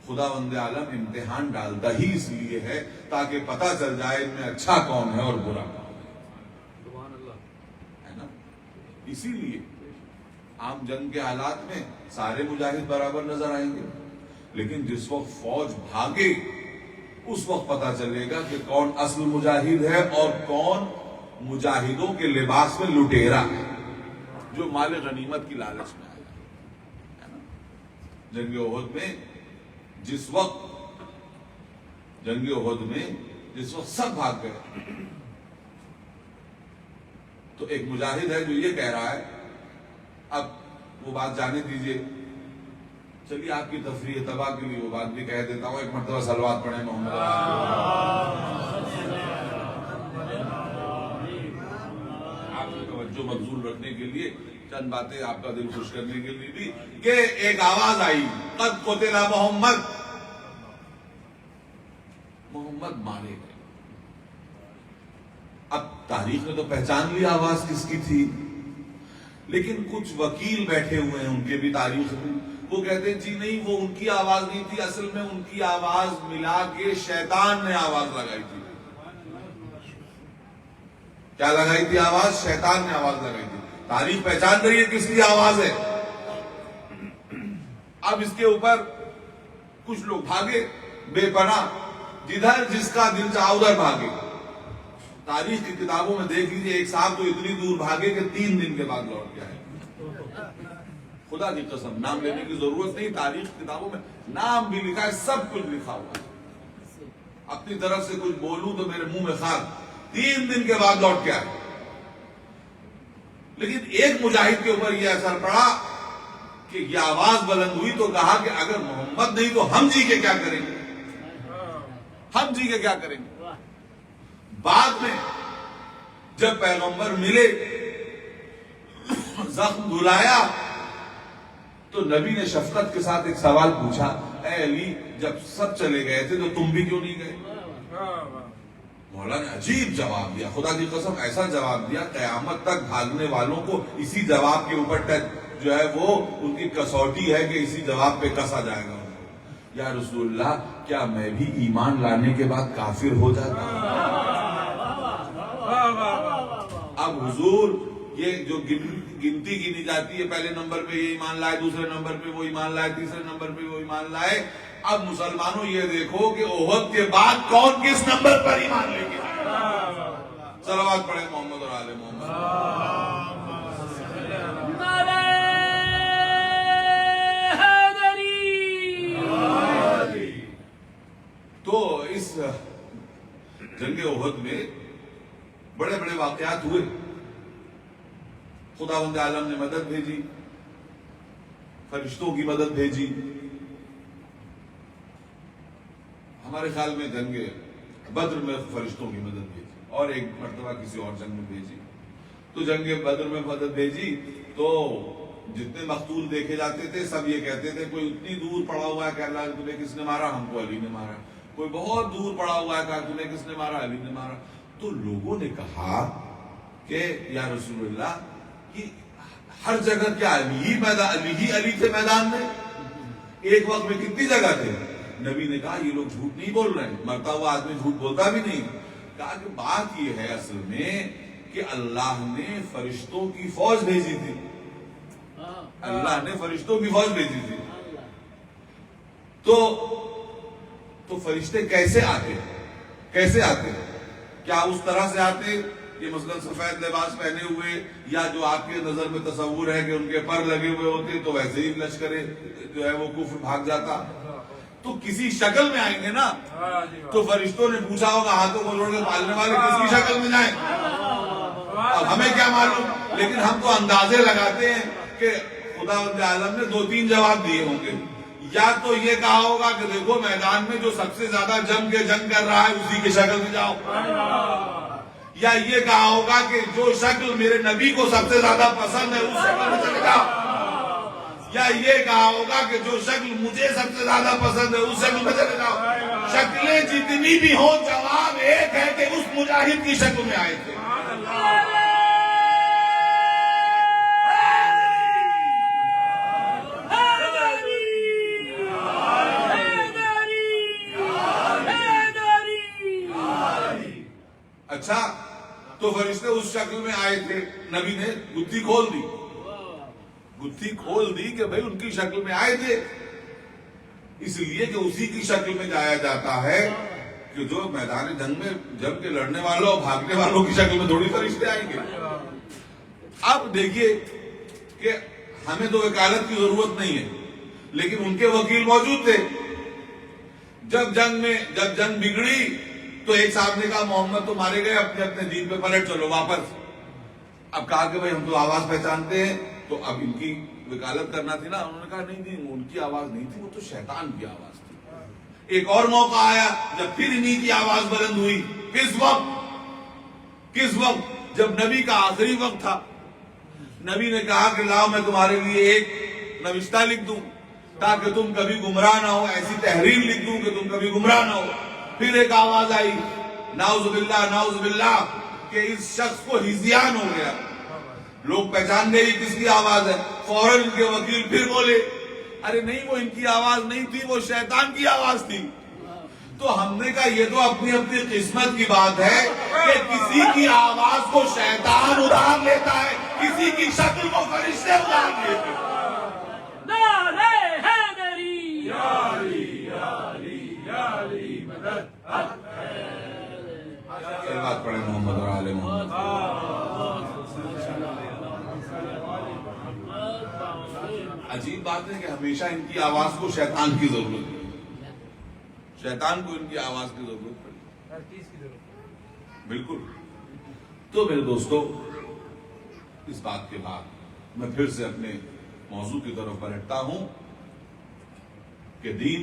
خداوند عالم امتحان ڈالتا ہی اس لیے ہے تاکہ پتہ چل جائے ان میں اچھا کون ہے اور برا کون ہے نا۔ اسی لیے عام جنگ کے حالات میں سارے مجاہد برابر نظر آئیں گے، لیکن جس وقت فوج بھاگے اس وقت پتہ چلے گا کہ کون اصل مجاہد ہے اور کون مجاہدوں کے لباس میں لٹیرا ہے جو مال غنیمت کی لالچ میں آیا ہے نا۔ جنگ احد میں جس وقت سب بھاگ گئے تو ایک مجاہد ہے جو یہ کہہ رہا ہے، اب وہ بات جانے دیجئے، چلیے آپ کی تفریح تباہ کے لیے وہ بات بھی کہہ دیتا ہوں، ایک مرتبہ صلوات پڑھیں محمد۔ آپ کی توجہ مبذول رکھنے کے لیے چند باتیں آپ کا دل خوش کرنے کے لیے بھی کہ ایک آواز آئی، قد قتل محمد، محمد مارے گئے۔ اب تاریخ نے تو پہچان لی آواز کس کی تھی، لیکن کچھ وکیل بیٹھے ہوئے ہیں ان کے بھی تاریخ میں، وہ کہتے ہیں جی نہیں وہ ان کی آواز نہیں تھی، اصل میں ان کی آواز ملا کے شیطان نے آواز لگائی تھی۔ کیا لگائی تھی آواز؟ شیطان نے آواز لگائی تھی۔ تاریخ پہچان رہی ہے کس کی آواز ہے۔ اب اس کے اوپر کچھ لوگ بھاگے بے پناہ، جدھر جس کا دل چاہا ادھر بھاگے۔ تاریخ کی کتابوں میں دیکھ لیجیے ایک صاحب تو اتنی دور بھاگے کہ 3 دن کے بعد لوٹ کے آئے۔ خدا کی قسم نام لینے کی ضرورت نہیں، تاریخ کتابوں میں نام بھی لکھا ہے، سب کچھ لکھا ہوا ہے۔ اپنی طرف سے کچھ بولوں تو میرے منہ میں خاک، 3 دن کے بعد لوٹ کے آئے۔ لیکن ایک مجاہد کے اوپر یہ اثر پڑا کہ یہ آواز بلند ہوئی تو کہا کہ اگر محمد نہیں تو ہم جی کے کیا کریں گے، ہم جی کے کیا کریں گے۔ بعد میں جب پیغمبر ملے، زخم دھلایا، تو نبی نے شفقت کے ساتھ ایک سوال پوچھا، اے علی جب سب چلے گئے تھے تو تم بھی کیوں نہیں گئے؟ مولا نے عجیب جواب دیا، خدا کی قسم ایسا جواب دیا قیامت تک بھاگنے والوں کو اسی جواب کے اوپر جو ہے وہ ان کی کسوٹی ہے کہ اسی جواب پہ کسا جائے گا۔ یا رسول اللہ کیا میں بھی ایمان لانے کے بعد کافر ہو جاتا؟ اب حضور یہ جو گنتی گنی جاتی ہے، پہلے نمبر پہ یہ ایمان لائے، دوسرے نمبر پہ وہ ایمان لائے، تیسرے نمبر پہ وہ ایمان لائے، اب مسلمانوں یہ دیکھو کہ احد کے بعد کون کس نمبر پر ایمان لے کے آئے۔ صلوات پڑھیں محمد اور آل محمد۔ تو اس جنگ احد میں بڑے بڑے واقعات ہوئے، خداوند عالم نے مدد بھیجی، فرشتوں کی مدد بھیجی۔ ہمارے خیال میں جنگ بدر میں فرشتوں کی مدد بھیجی، اور ایک مرتبہ کسی اور جنگ میں بھیجی۔ تو جنگ بدر میں مدد بھیجی تو جتنے مقتول دیکھے جاتے تھے سب یہ کہتے تھے، کوئی اتنی دور پڑا ہوا ہے کہ اللہ تمہیں کس نے مارا؟ ہم کو علی نے مارا۔ کوئی بہت دور پڑا ہوا ہے کہ تمہیں کس نے مارا؟ علی نے مارا۔ تو لوگوں نے کہا کہ یا رسول اللہ، کہ ہر جگہ کیا علی تھے میدان میں؟ ایک وقت میں کتنی جگہ تھے؟ نبی نے کہا یہ لوگ جھوٹ نہیں بول رہے ہیں، مرتا ہوا آدمی جھوٹ بولتا بھی نہیں۔ کہا کہ بات یہ ہے اصل میں کہ اللہ نے فرشتوں کی فوج بھیجی تھی، اللہ نے فرشتوں کی فوج بھیجی تھی۔ تو فرشتے کیسے آتے؟ کیا اس طرح سے آتے کہ مثلا سفید لباس پہنے ہوئے، یا جو آپ کے نظر میں تصور ہے کہ ان کے پر لگے ہوئے ہوتے تو ویسے ہی لشکر جو ہے وہ کفر بھاگ جاتا؟ تو کسی شکل میں آئیں گے نا۔ تو فرشتوں نے پوچھا ہوگا ہاتھوں کو جوڑ کے پالنے والے کسی شکل میں جائیں، اب ہمیں کیا معلوم، لیکن ہم تو اندازے لگاتے ہیں کہ خداوند عالم نے 2-3 جواب دیے ہوں گے۔ یا تو یہ کہا ہوگا کہ دیکھو میدان میں جو سب سے زیادہ جنگ کر رہا ہے اسی کی شکل میں جاؤ، یا یہ کہا ہوگا کہ جو شکل میرے نبی کو سب سے زیادہ پسند ہے اس شکل میں چلے جاؤ، یا یہ کہا ہوگا کہ جو شکل مجھے سب سے زیادہ پسند ہے اس شکل میں چلے جاؤ۔ شکلیں جتنی بھی ہوں جواب ایک ہے کہ اس مجاہد کی شکل میں آئے تھے۔ اچھا، تو فرشتے اس شکل میں آئے تھے، نبی نے گتھی کھول دی کہ بھئی ان کی شکل میں آئے تھے، اس لیے کہ اسی کی شکل میں جایا جاتا ہے کہ جو میدان جنگ میں جم کے لڑنے والوں اور بھاگنے والوں کی شکل میں تھوڑی فرشتے آئیں گے۔ اب دیکھیے کہ ہمیں تو وکالت کی ضرورت نہیں ہے، لیکن ان کے وکیل موجود تھے۔ جب جنگ بگڑی تو ایک صاحب نے کہا محمد تو مارے گئے، اپنے دین پہ پلٹ چلو واپس۔ اب کہا کہ بھئی ہم تو آواز پہچانتے ہیں، تو اب ان کی وکالت کرنا تھی نا۔ انہوں نے کہا نہیں ان کی آواز نہیں تھی، وہ تو شیطان کی آواز تھی۔ ایک اور موقع آیا جب پھر انہی کی آواز بلند ہوئی۔ کس وقت؟ جب نبی کا آخری وقت تھا۔ نبی نے کہا کہ لاؤ میں تمہارے لیے ایک نوشتہ لکھ دوں تاکہ تم کبھی گمراہ نہ ہو، ایسی تحریر لکھ دوں کہ تم کبھی گمراہ نہ ہو۔ پھر ایک آواز آئی، نعوذ باللہ کہ اس شخص کو ہذیان ہو گیا۔ لوگ پہچان گئے کس کی آواز ہے، فوراً ان کے وکیل پھر بولے ارے نہیں وہ ان کی آواز نہیں تھی، وہ شیطان کی آواز تھی۔ تو ہم نے کہا یہ تو اپنی قسمت کی بات ہے کہ کسی کی آواز کو شیطان ادھار لیتا ہے، کسی کی شکل کو فرشتے ادھار لیتے ہیں۔ بات پڑھیں محمد اور آل محمد۔ عجیب بات ہے کہ ہمیشہ ان کی آواز کو شیطان کی ضرورت ہے، شیطان کو ان کی آواز کی ضرورت پڑی، بالکل۔ تو میرے دوستو، اس بات کے بعد میں پھر سے اپنے موضوع کی طرف پلٹتا ہوں کہ دین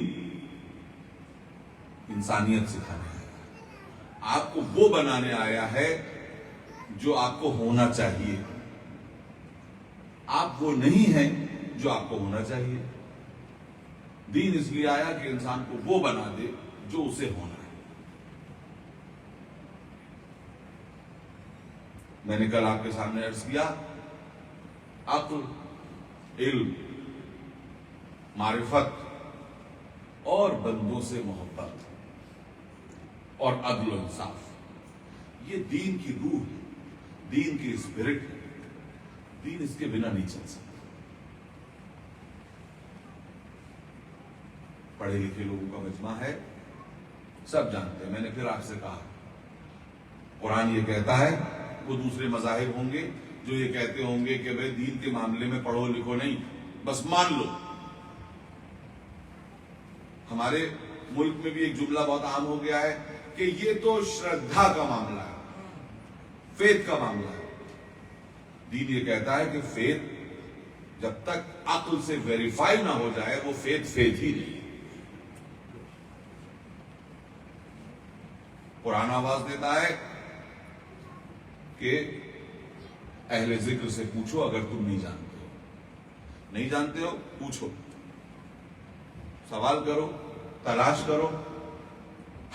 انسانیت سکھانے آیا ہے، آپ کو وہ بنانے آیا ہے جو آپ کو ہونا چاہیے، آپ وہ نہیں ہیں جو آپ کو ہونا چاہیے۔ دین اس لیے آیا کہ انسان کو وہ بنا دے جو اسے ہونا ہے۔ میں نے کل آپ کے سامنے عرض کیا، عقل، علم، معرفت اور بندوں سے محبت اور عدل و انصاف، یہ دین کی روح ہے، دین کی اسپرٹ ہے۔ دین اس کے بنا نہیں چل سکتا. پڑھے لکھے لوگوں کا مجمع ہے, سب جانتے ہیں. میں نے پھر آپ سے کہا قرآن یہ کہتا ہے, وہ دوسرے مذاہب ہوں گے جو یہ کہتے ہوں گے کہ بھائی دین کے معاملے میں پڑھو لکھو نہیں, بس مان لو. ہمارے ملک میں بھی ایک جملہ بہت عام ہو گیا ہے کہ یہ تو شردھا کا معاملہ ہے, فیتھ کا معاملہ ہے. دین یہ کہتا ہے کہ فیتھ جب تک عقل سے ویریفائی نہ ہو جائے وہ فیتھ ہی نہیں. قرآن آواز دیتا ہے کہ اہل ذکر سے پوچھو اگر تم نہیں جانتے ہو. نہیں جانتے ہو پوچھو, سوال کرو, تلاش کرو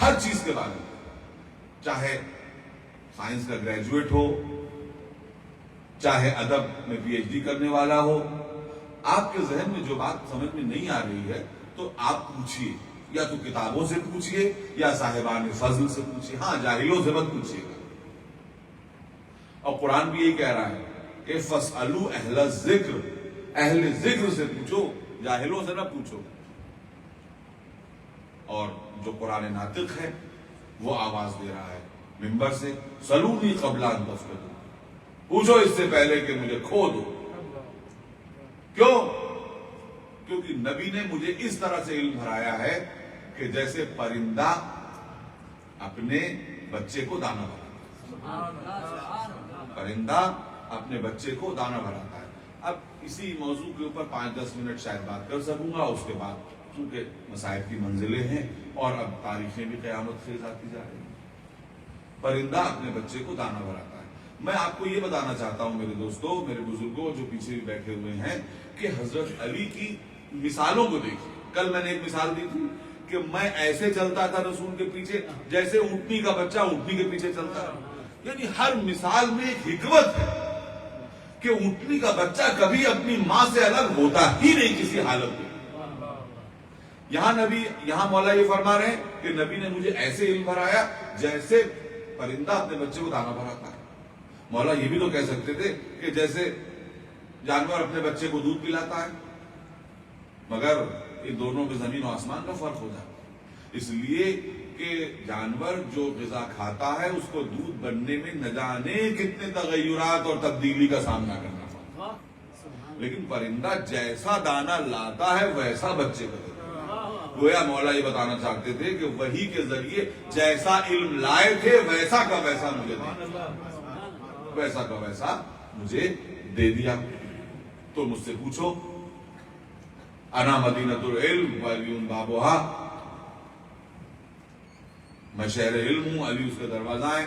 ہر چیز کے بارے میں, چاہے سائنس کا گریجویٹ ہو, چاہے ادب میں پی ایچ ڈی کرنے والا ہو. آپ کے ذہن میں جو بات سمجھ میں نہیں آ رہی ہے تو آپ پوچھیے, یا تو کتابوں سے پوچھیے یا صاحبان فضل سے پوچھیے. ہاں, جاہلوں سے مت پوچھیے گا. اور قرآن بھی یہی کہہ رہا ہے کہ فَاسْأَلُوا أَهْلَ الذِّكْرِ, اہل ذکر سے پوچھو, جاہلوں سے نہ پوچھو. اور جو قرآن ناطق ہے وہ آواز دے رہا ہے منبر سے, سلونی قبل ان تفقدوا, پوچھو اس سے پہلے کہ مجھے کھو دو. کیوں؟ کیونکہ نبی نے مجھے اس طرح سے علم بھرایا ہے کہ جیسے پرندہ اپنے بچے کو دانا بھراتا ہے. پرندہ اپنے بچے کو دانا بھراتا ہے. اب اسی موضوع کے اوپر 5-10 منٹ شاید بات کر سکوں گا, اس کے بعد چونکہ مصائب کی منزلیں ہیں اور اب تاریخیں بھی قیامت خیز آتی جا رہی ہیں. پرندہ اپنے بچے کو دانا بھراتا ہے. میں آپ کو یہ بتانا چاہتا ہوں میرے دوستوں, میرے بزرگوں جو پیچھے بھی بیٹھے ہوئے ہیں, کہ حضرت علی کی مثالوں کو دیکھیے. کل میں نے ایک مثال دی تھی کہ میں ایسے چلتا تھا رسول کے پیچھے جیسے اونٹنی کا بچہ اونٹنی کے پیچھے چلتا ہے. یعنی ہر مثال میں ایک حکمت ہے کہ اونٹنی کا بچہ کبھی اپنی ماں سے الگ ہوتا ہی نہیں کسی حالت میں. یہاں مولا یہ فرما رہے ہیں کہ نبی نے مجھے ایسے علم بھرایا جیسے پرندہ اپنے بچے کو دانا بھراتا ہے. مولا یہ بھی تو کہہ سکتے تھے کہ جیسے جانور اپنے بچے کو دودھ پلاتا ہے, مگر ان دونوں میں زمین و آسمان کا فرق ہو جاتا ہے. اس لیے کہ جانور جو غذا کھاتا ہے اس کو دودھ بننے میں نہ جانے کتنے تغیرات اور تبدیلی کا سامنا کرنا پڑتا ہے, لیکن پرندہ جیسا دانا لاتا ہے ویسا بچے کو دیتا ہے. گویا مولا یہ بتانا چاہتے تھے کہ وحی کے ذریعے جیسا علم لائے تھے ویسا کا ویسا مجھے دے, ویسا کا ویسا مجھے دے دیا. تو مجھ سے پوچھو, انا مدینۃ العلم وعلی بابھا, میں شہر علم ہوں, علی اس کے دروازہ ہیں.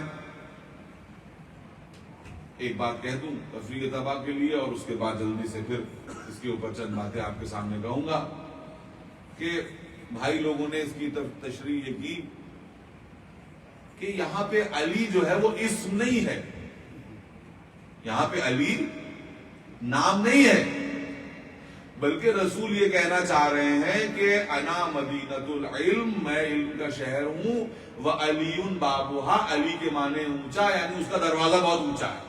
ایک بات کہہ دوں تفریح تباہ کے لیے, اور اس کے بعد جلدی سے پھر اس کے اوپر چند باتیں آپ کے سامنے کہوں گا کہ بھائی لوگوں نے اس کی تشریح یہ کی کہ یہاں پہ علی جو ہے وہ اسم نہیں ہے, یہاں پہ علی نام نہیں ہے, بلکہ رسول یہ کہنا چاہ رہے ہیں کہ انا مدینۃ العلم, میں علم کا شہر ہوں, وعلی بابھا, علی کے معنی اونچا, یعنی اس کا دروازہ بہت اونچا ہے,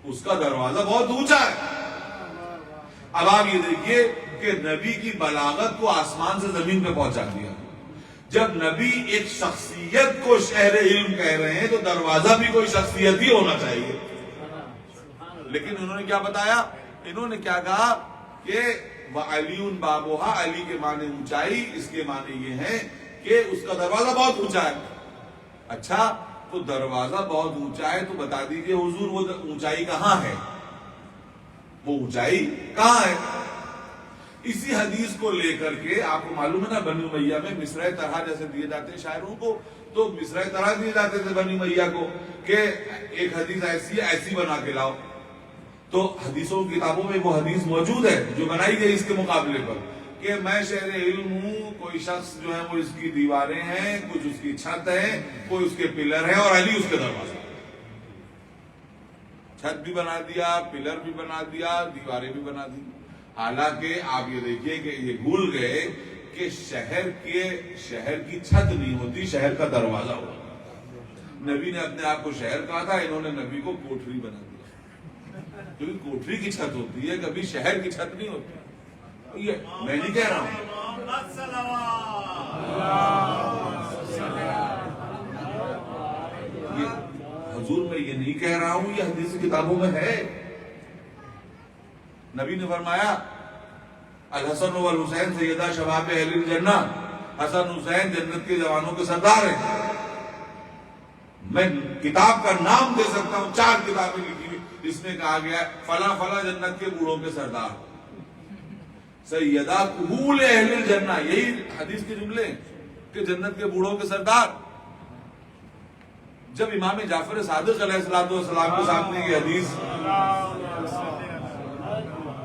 اس کا دروازہ بہت اونچا ہے. اب آپ یہ دیکھیے کہ نبی کی بلاغت کو آسمان سے زمین پہ پہنچا دیا. جب نبی ایک شخصیت کو شہر علم کہہ رہے ہیں تو دروازہ بھی کوئی شخصیت ہی ہونا چاہیے. لیکن انہوں نے کیا بتایا, انہوں نے کیا کہا کہ وعلی بابھا, علی کے معنی اونچائی, اس کے معنی یہ ہے کہ اس کا دروازہ بہت اونچا ہے. اچھا, تو دروازہ بہت اونچا ہے تو بتا دیجئے حضور وہ اونچائی کہاں ہے, وہ اونچائی کہاں ہے. اسی حدیث کو لے کر کے آپ کو معلوم ہے نا, بنی امیہ میں مصرع طرح جیسے دیے جاتے ہیں شاعروں کو, تو مصرع طرح دیے جاتے تھے بنی امیہ کو کہ ایک حدیث ایسی ہے, ایسی بنا کے لاؤ. تو حدیثوں کی کتابوں میں وہ حدیث موجود ہے جو بنائی گئی اس کے مقابلے پر کہ میں شہر علم ہوں, کوئی شخص جو ہے وہ اس کی دیواریں ہیں, کچھ اس کی چھت ہے, کوئی اس کے پلر ہے, اور علی اس کے دروازہ. چھت بھی بنا دیا, پلر بھی بنا دیا, دیواریں بھی بنا دی. حالانکہ آپ یہ دیکھیے کہ یہ بھول گئے کہ شہر کی چھت نہیں ہوتی, شہر کا دروازہ ہوتا. نبی نے اپنے آپ کو شہر کہا تھا, انہوں نے نبی کو کوٹھری بنا دیا. کیونکہ کوٹری کی چھت ہوتی ہے، کبھی شہر کی چھت نہیں ہوتی. یہ میں نہیں کہہ رہا ہوں، حضور میں یہ نہیں کہہ رہا ہوں، یہ حدیث کتابوں میں ہے. نبی نے فرمایا الحسن والحسین سیدہ شباب اہل الجنہ، حسن حسین جنت کے جوانوں کے سردار ہیں. میں کتاب کا نام دے سکتا ہوں، 4 کتابیں لکھی ہوئی جس میں کہا گیا ہے فلاں فلاں جنت کے بوڑھوں کے سردار سیدہ کہول اہل الجنہ. یہی حدیث کے جملے ہیں کہ جنت کے بوڑھوں کے سردار. جب امام جعفر صادق علیہ السلام کے سامنے یہ حدیث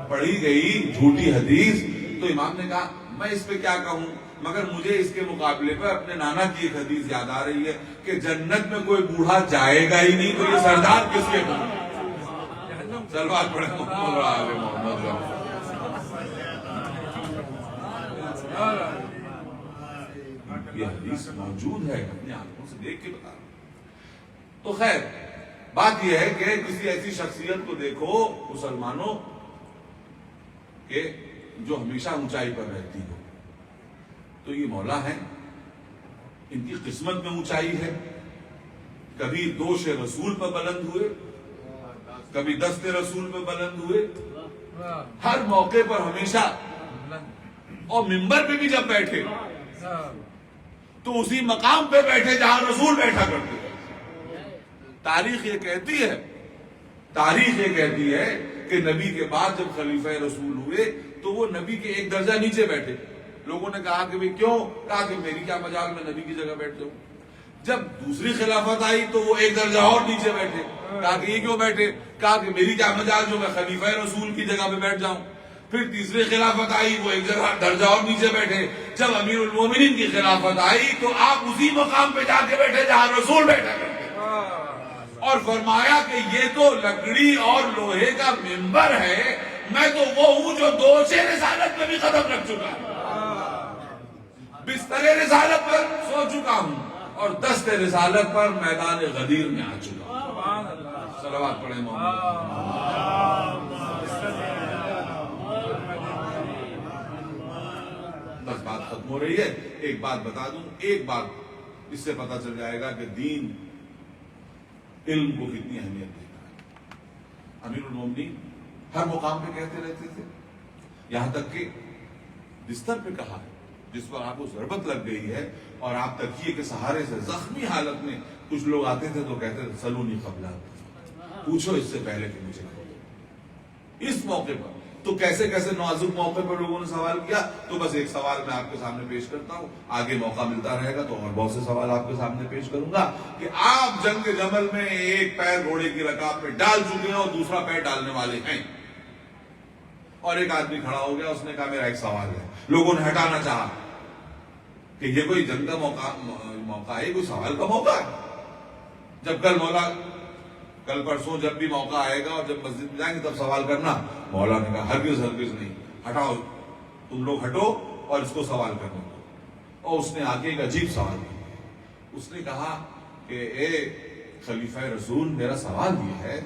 پڑھی گئی، جھوٹی حدیث، تو امام نے کہا میں اس پہ کیا کہوں، مگر مجھے اس کے مقابلے پر اپنے نانا کی ایک حدیث یاد آ رہی ہے کہ جنت میں کوئی بوڑھا جائے گا ہی نہیں، تو یہ سردار کس کے بن. سلوات پڑھیں محمد آل محمد. یہ حدیث موجود ہے، اپنی آنکھوں سے دیکھ کے بتا رہا ہوں. تو خیر بات یہ ہے کہ کسی ایسی شخصیت کو دیکھو مسلمانوں کہ جو ہمیشہ اونچائی پر رہتی ہو، تو یہ مولا ہیں، ان کی قسمت میں اونچائی ہے. کبھی دوش رسول پر بلند ہوئے، کبھی دست رسول پر بلند ہوئے، ہر موقع پر ہمیشہ. اور منبر پہ بھی جب بیٹھے تو اسی مقام پہ بیٹھے جہاں رسول بیٹھا کرتے. تاریخ یہ کہتی ہے کہ نبی کے بعد جب خلیفہ رسول ہوئے تو وہ نبی کے ایک درجہ نیچے بیٹھے. لوگوں نے کہا کہ کیوں؟ کہا کہ میری کیا مجال، میں نبی کی جگہ بیٹھ جاؤں. جب دوسری خلافت آئی تو وہ ایک درجہ اور نیچے بیٹھے. کہا کہ یہ کیوں بیٹھے؟ کہا کہ میری کیا مجال جو میں خلیفہ رسول کی جگہ پہ بیٹھ جاؤں. پھر تیسری خلافت آئی، وہ ایک درجہ اور نیچے بیٹھے. جب امیر المومنین کی خلافت آئی تو آپ اسی مقام پہ جا کے بیٹھے جہاں رسول بیٹھا کرتے. اور فرمایا کہ یہ تو لکڑی اور لوہے کا منبر ہے، میں تو وہ ہوں جو دوش رسالت میں بھی قدم رکھ چکا ہوں، بستر رسالت پر سو چکا ہوں، اور دست رسالت پر میدان غدیر میں آ چکا ہوں. صلوات پڑھیں محمد. بس بات ختم ہو رہی ہے. ایک بات بتا دوں، ایک بات اس سے پتہ چل جائے گا کہ دین علم کو کتنی اہمیت دیتا ہے. امیر المومنین ہر مقام پہ کہتے رہتے تھے، یہاں تک کہ بستر پہ کہا ہے جس پر آپ کو ضربت لگ گئی ہے اور آپ تکیے کے سہارے سے زخمی حالت میں کچھ لوگ آتے تھے تو کہتے تھے سلونی قبلہ، پوچھو اس سے پہلے کہ مجھے اس موقع پر. تو کیسے کیسے نازک موقع پر لوگوں نے سوال کیا. تو بس ایک سوال میں آپ کے سامنے پیش کرتا ہوں، آگے موقع ملتا رہے گا تو اور بہت سے سوال آپ کے سامنے پیش کروں گا کہ آپ جنگ جمل میں ایک پیر گھوڑے کی رکاب پہ ڈال چکے ہیں اور دوسرا پیر ڈالنے والے ہیں، اور ایک آدمی کھڑا ہو گیا، اس نے کہا میرا ایک سوال ہے. لوگوں نے ہٹانا چاہا کہ یہ کوئی جنگ کا موقع ہے، کوئی سوال کا موقع ہے. جب کل پرسوں جب بھی موقع آئے گا اور جب مسجد میں جائیں گے تب سوال کرنا. مولا نے کہا ہرگز نہیں، ہٹاؤ، تم لوگ ہٹو اور اس کو سوال کرنے دو. اور اس نے آگے ایک عجیب سوال کیا. اس نے کہا کہ اے خلیفہ رسول، میرا سوال یہ ہے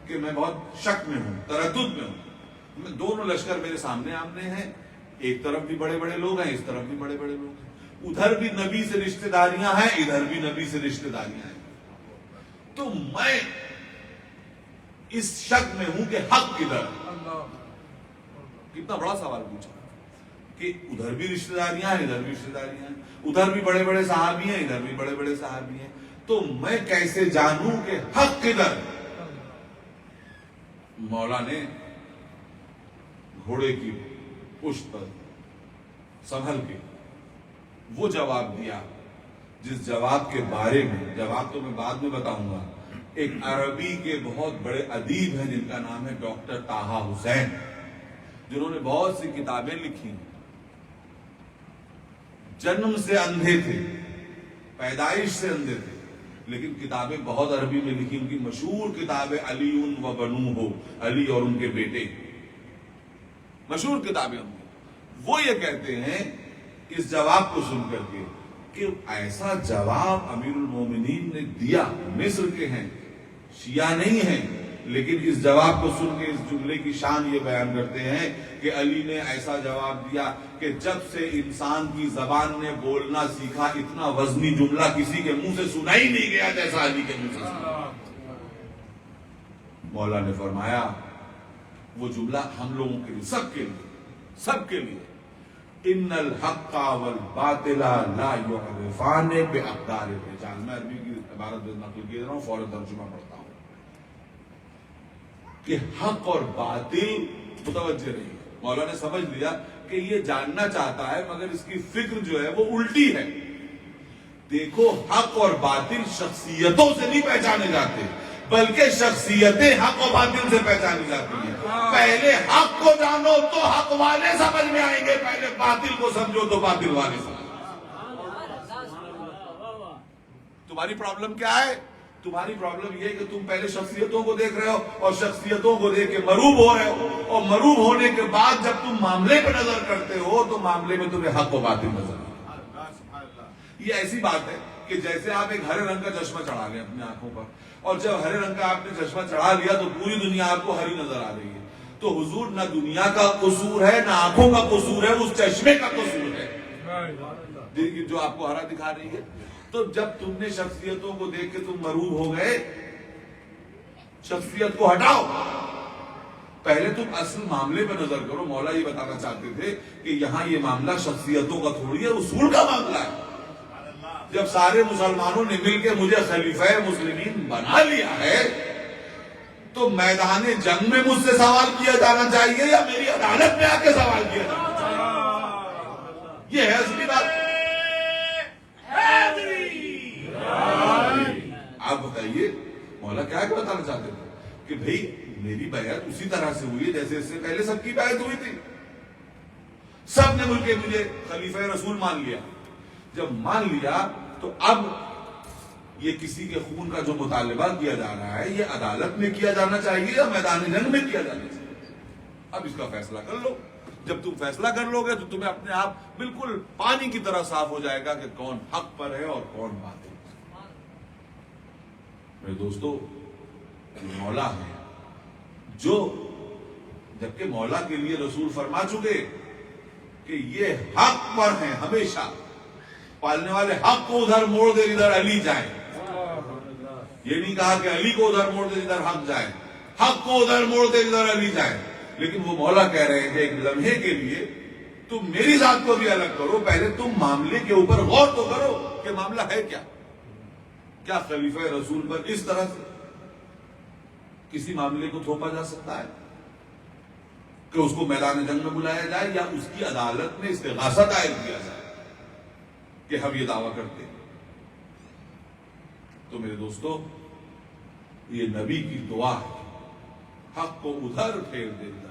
کہ میں بہت شک میں ہوں، تردد میں ہوں. دونوں لشکر میرے سامنے آمنے ہیں، ایک طرف بھی بڑے بڑے لوگ ہیں، اس طرف بھی بڑے بڑے لوگ ہیں، ادھر بھی نبی سے رشتہ داریاں ہیں، ادھر بھی نبی سے رشتہ داریاں ہیں. تو میں اس شک میں ہوں کہ حق کدھر. کتنا بڑا سوال پوچھا کہ ادھر بھی رشتہ داریاں ہیں، ادھر بھی رشتہ داریاں ہیں، ادھر بھی بڑے بڑے صحابی ہیں، ادھر بھی بڑے بڑے صحابی ہیں، تو میں کیسے جانوں کہ حق کدھر. مولا نے گھوڑے کی پشت پر سنبھل کے وہ جواب دیا جس جواب کے بارے میں، جواب تو میں بعد میں بتاؤں گا، ایک عربی کے بہت بڑے ادیب ہیں جن کا نام ہے ڈاکٹر طٰہٰ حسین، جنہوں نے بہت سی کتابیں لکھی. جنم سے اندھے تھے، پیدائش سے اندھے تھے، لیکن کتابیں بہت عربی میں لکھی. ان کی مشہور کتاب ہے علی و بنوہ، علی اور ان کے بیٹے، مشہور کتابیں ان کی. وہ یہ کہتے ہیں اس جواب کو سن کر کے کہ ایسا جواب امیر المومنین نے دیا، مصر کے ہیں، شیعہ نہیں ہیں، لیکن اس جواب کو سن کے اس جملے کی شان یہ بیان کرتے ہیں کہ علی نے ایسا جواب دیا کہ جب سے انسان کی زبان نے بولنا سیکھا اتنا وزنی جملہ کسی کے منہ سے سنا ہی نہیں گیا جیسا علی کے منہ سے سنا۔ مولا نے فرمایا وہ جملہ ہم لوگوں کے لیے، سب کے لیے ان الحق والباطل لا يعرفان باقدار الرجال۔ میں عربی کی عبارت نقل کیے رہا ہوں، فوراً ترجمہ پڑھتا ہوں کہ حق اور باطل متوجہ رہی۔ مولا نے سمجھ لیا کہ یہ جاننا چاہتا ہے مگر اس کی فکر جو ہے وہ الٹی ہے۔ دیکھو حق اور باطل شخصیتوں سے نہیں پہچانے جاتے بلکہ شخصیتیں حق و باطل سے پہچانی جاتی ہیں۔ پہلے حق کو جانو تو حق والے سمجھ میں آئیں گے، پہلے باطل کو سمجھو تو باطل والے سمجھ۔ تمہاری پرابلم کیا ہے؟ تمہاری پرابلم یہ ہے کہ تم پہلے شخصیتوں کو دیکھ رہے ہو اور شخصیتوں کو دیکھ کے مروب ہو رہے ہو، اور مروب ہونے کے بعد جب تم معاملے پہ نظر کرتے ہو تو معاملے میں تمہیں حق و باطل نظر آئے۔ یہ ایسی بات ہے کہ جیسے آپ ایک ہرے رنگ کا چشمہ چڑھا لیں اپنی آنکھوں پر، اور جب ہرے رنگ کا آپ نے چشمہ چڑھا لیا تو پوری دنیا آپ کو ہری نظر آ رہی ہے۔ تو حضور نہ دنیا کا قصور ہے نہ آنکھوں کا قصور ہے، اس چشمے کا قصور ہے جو آپ کو ہرا دکھا رہی ہے۔ تو جب تم نے شخصیتوں کو دیکھ کے تم مروب ہو گئے، شخصیت کو ہٹاؤ، پہلے تم اصل معاملے پہ نظر کرو۔ مولا یہ بتانا چاہتے تھے کہ یہاں یہ معاملہ شخصیتوں کا تھوڑی ہے، اصول کا معاملہ ہے۔ جب سارے مسلمانوں نے مل کے مجھے خلیفہ مسلمین بنا لیا ہے تو میدان جنگ میں مجھ سے سوال کیا جانا چاہیے یا میری عدالت میں آ کے سوال کیا جانا چاہیے؟ یہ ہے اصلی بات۔ آپ بتائیے مولا کیا بتانا چاہتے تھے کہ بھئی میری بیعت اسی طرح سے ہوئی ہے جیسے اس سے پہلے سب کی بیعت ہوئی تھی، سب نے مل کے مجھے خلیفہ رسول مان لیا۔ جب مان لیا تو اب یہ کسی کے خون کا جو مطالبہ کیا جا رہا ہے یہ عدالت میں کیا جانا چاہیے یا میدان جنگ میں کیا جانا چاہیے؟ اب اس کا فیصلہ کر لو۔ جب تم فیصلہ کر لو گے تو تمہیں اپنے آپ بالکل پانی کی طرح صاف ہو جائے گا کہ کون حق پر ہے اور کون باطل۔ میرے دوستو، مولا ہے جو جبکہ مولا کے لیے رسول فرما چکے کہ یہ حق پر ہیں، ہمیشہ پالنے والے حق کو ادھر موڑ دے ادھر علی جائے۔ یہ نہیں کہا کہ علی کو ادھر موڑ دے ادھر حق جائے، حق کو ادھر موڑ دے ادھر علی جائے۔ لیکن وہ مولا کہہ رہے ہیں ایک لمحے کے لیے تم میری ذات کو بھی الگ کرو، پہلے تم معاملے کے اوپر غور تو کرو کہ معاملہ ہے کیا۔ کیا خلیفہ رسول پر اس طرح سے کسی معاملے کو تھوپا جا سکتا ہے کہ اس کو میدان جنگ میں بلایا جائے یا اس کی عدالت میں استغاثہ دائر کیا جائے کہ ہم یہ دعویٰ کرتے ہیں؟ تو میرے دوستو، یہ نبی کی دعا ہے، حق کو ادھر پھیر دے ادھر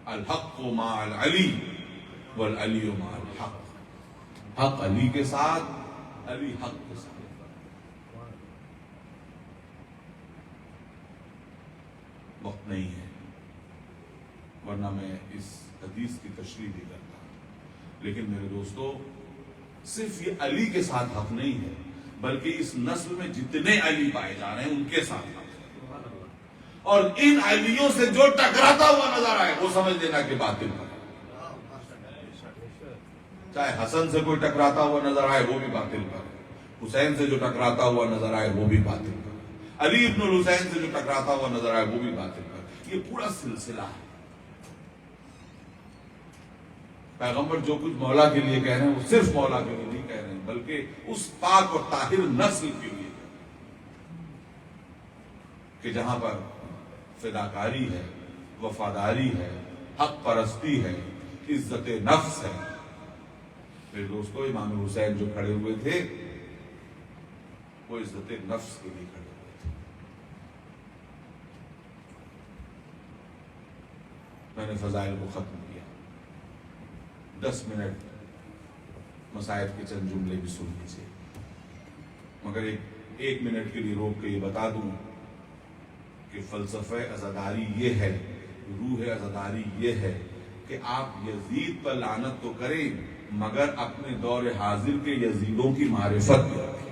الحق مع العلی والعلی مع الحق۔ حق علی کے ساتھ، علی حق کے ساتھ۔ وقت نہیں ہے ورنہ میں اس حدیث کی تشریح بھی کرتا ہوں، لیکن میرے دوستو صرف یہ علی کے ساتھ حق نہیں ہے بلکہ اس نسل میں جتنے علی پائے جا رہے ہیں ان کے ساتھ حق ہے، اور ان علیوں سے جو ٹکراتا ہوا نظر آئے وہ سمجھ لینا کہ باطل ہے۔ چاہے حسن سے کوئی ٹکراتا ہوا نظر آئے وہ بھی باطل پر ہے، حسین سے جو ٹکراتا ہوا نظر آئے وہ بھی باطل پر ہے، علی ابن الحسین سے جو ٹکراتا ہوا نظر آئے وہ بھی باطل پر۔ یہ پورا سلسلہ ہے۔ پیغمبر جو کچھ مولا کے لیے کہہ رہے ہیں وہ صرف مولا کے لیے نہیں کہہ رہے ہیں بلکہ اس پاک اور طاہر نسل کے لیے کہ جہاں پر فداکاری ہے، وفاداری ہے، حق پرستی ہے، عزت نفس ہے۔ میرے دوستو، امام حسین جو کھڑے ہوئے تھے وہ عزت نفس کے لیے کھڑے ہوئے تھے۔ میں نے فضائل کو ختم کیا، 10 منٹ مصائب کے چند جملے بھی سن لیجیے، مگر ایک منٹ کے لیے روک کے یہ بتا دوں کہ فلسفہ عزاداری یہ ہے، روح عزاداری یہ ہے کہ آپ یزید پر لعنت تو کریں مگر اپنے دور حاضر کے یزیدوں کی معرفت بھی رکھیں۔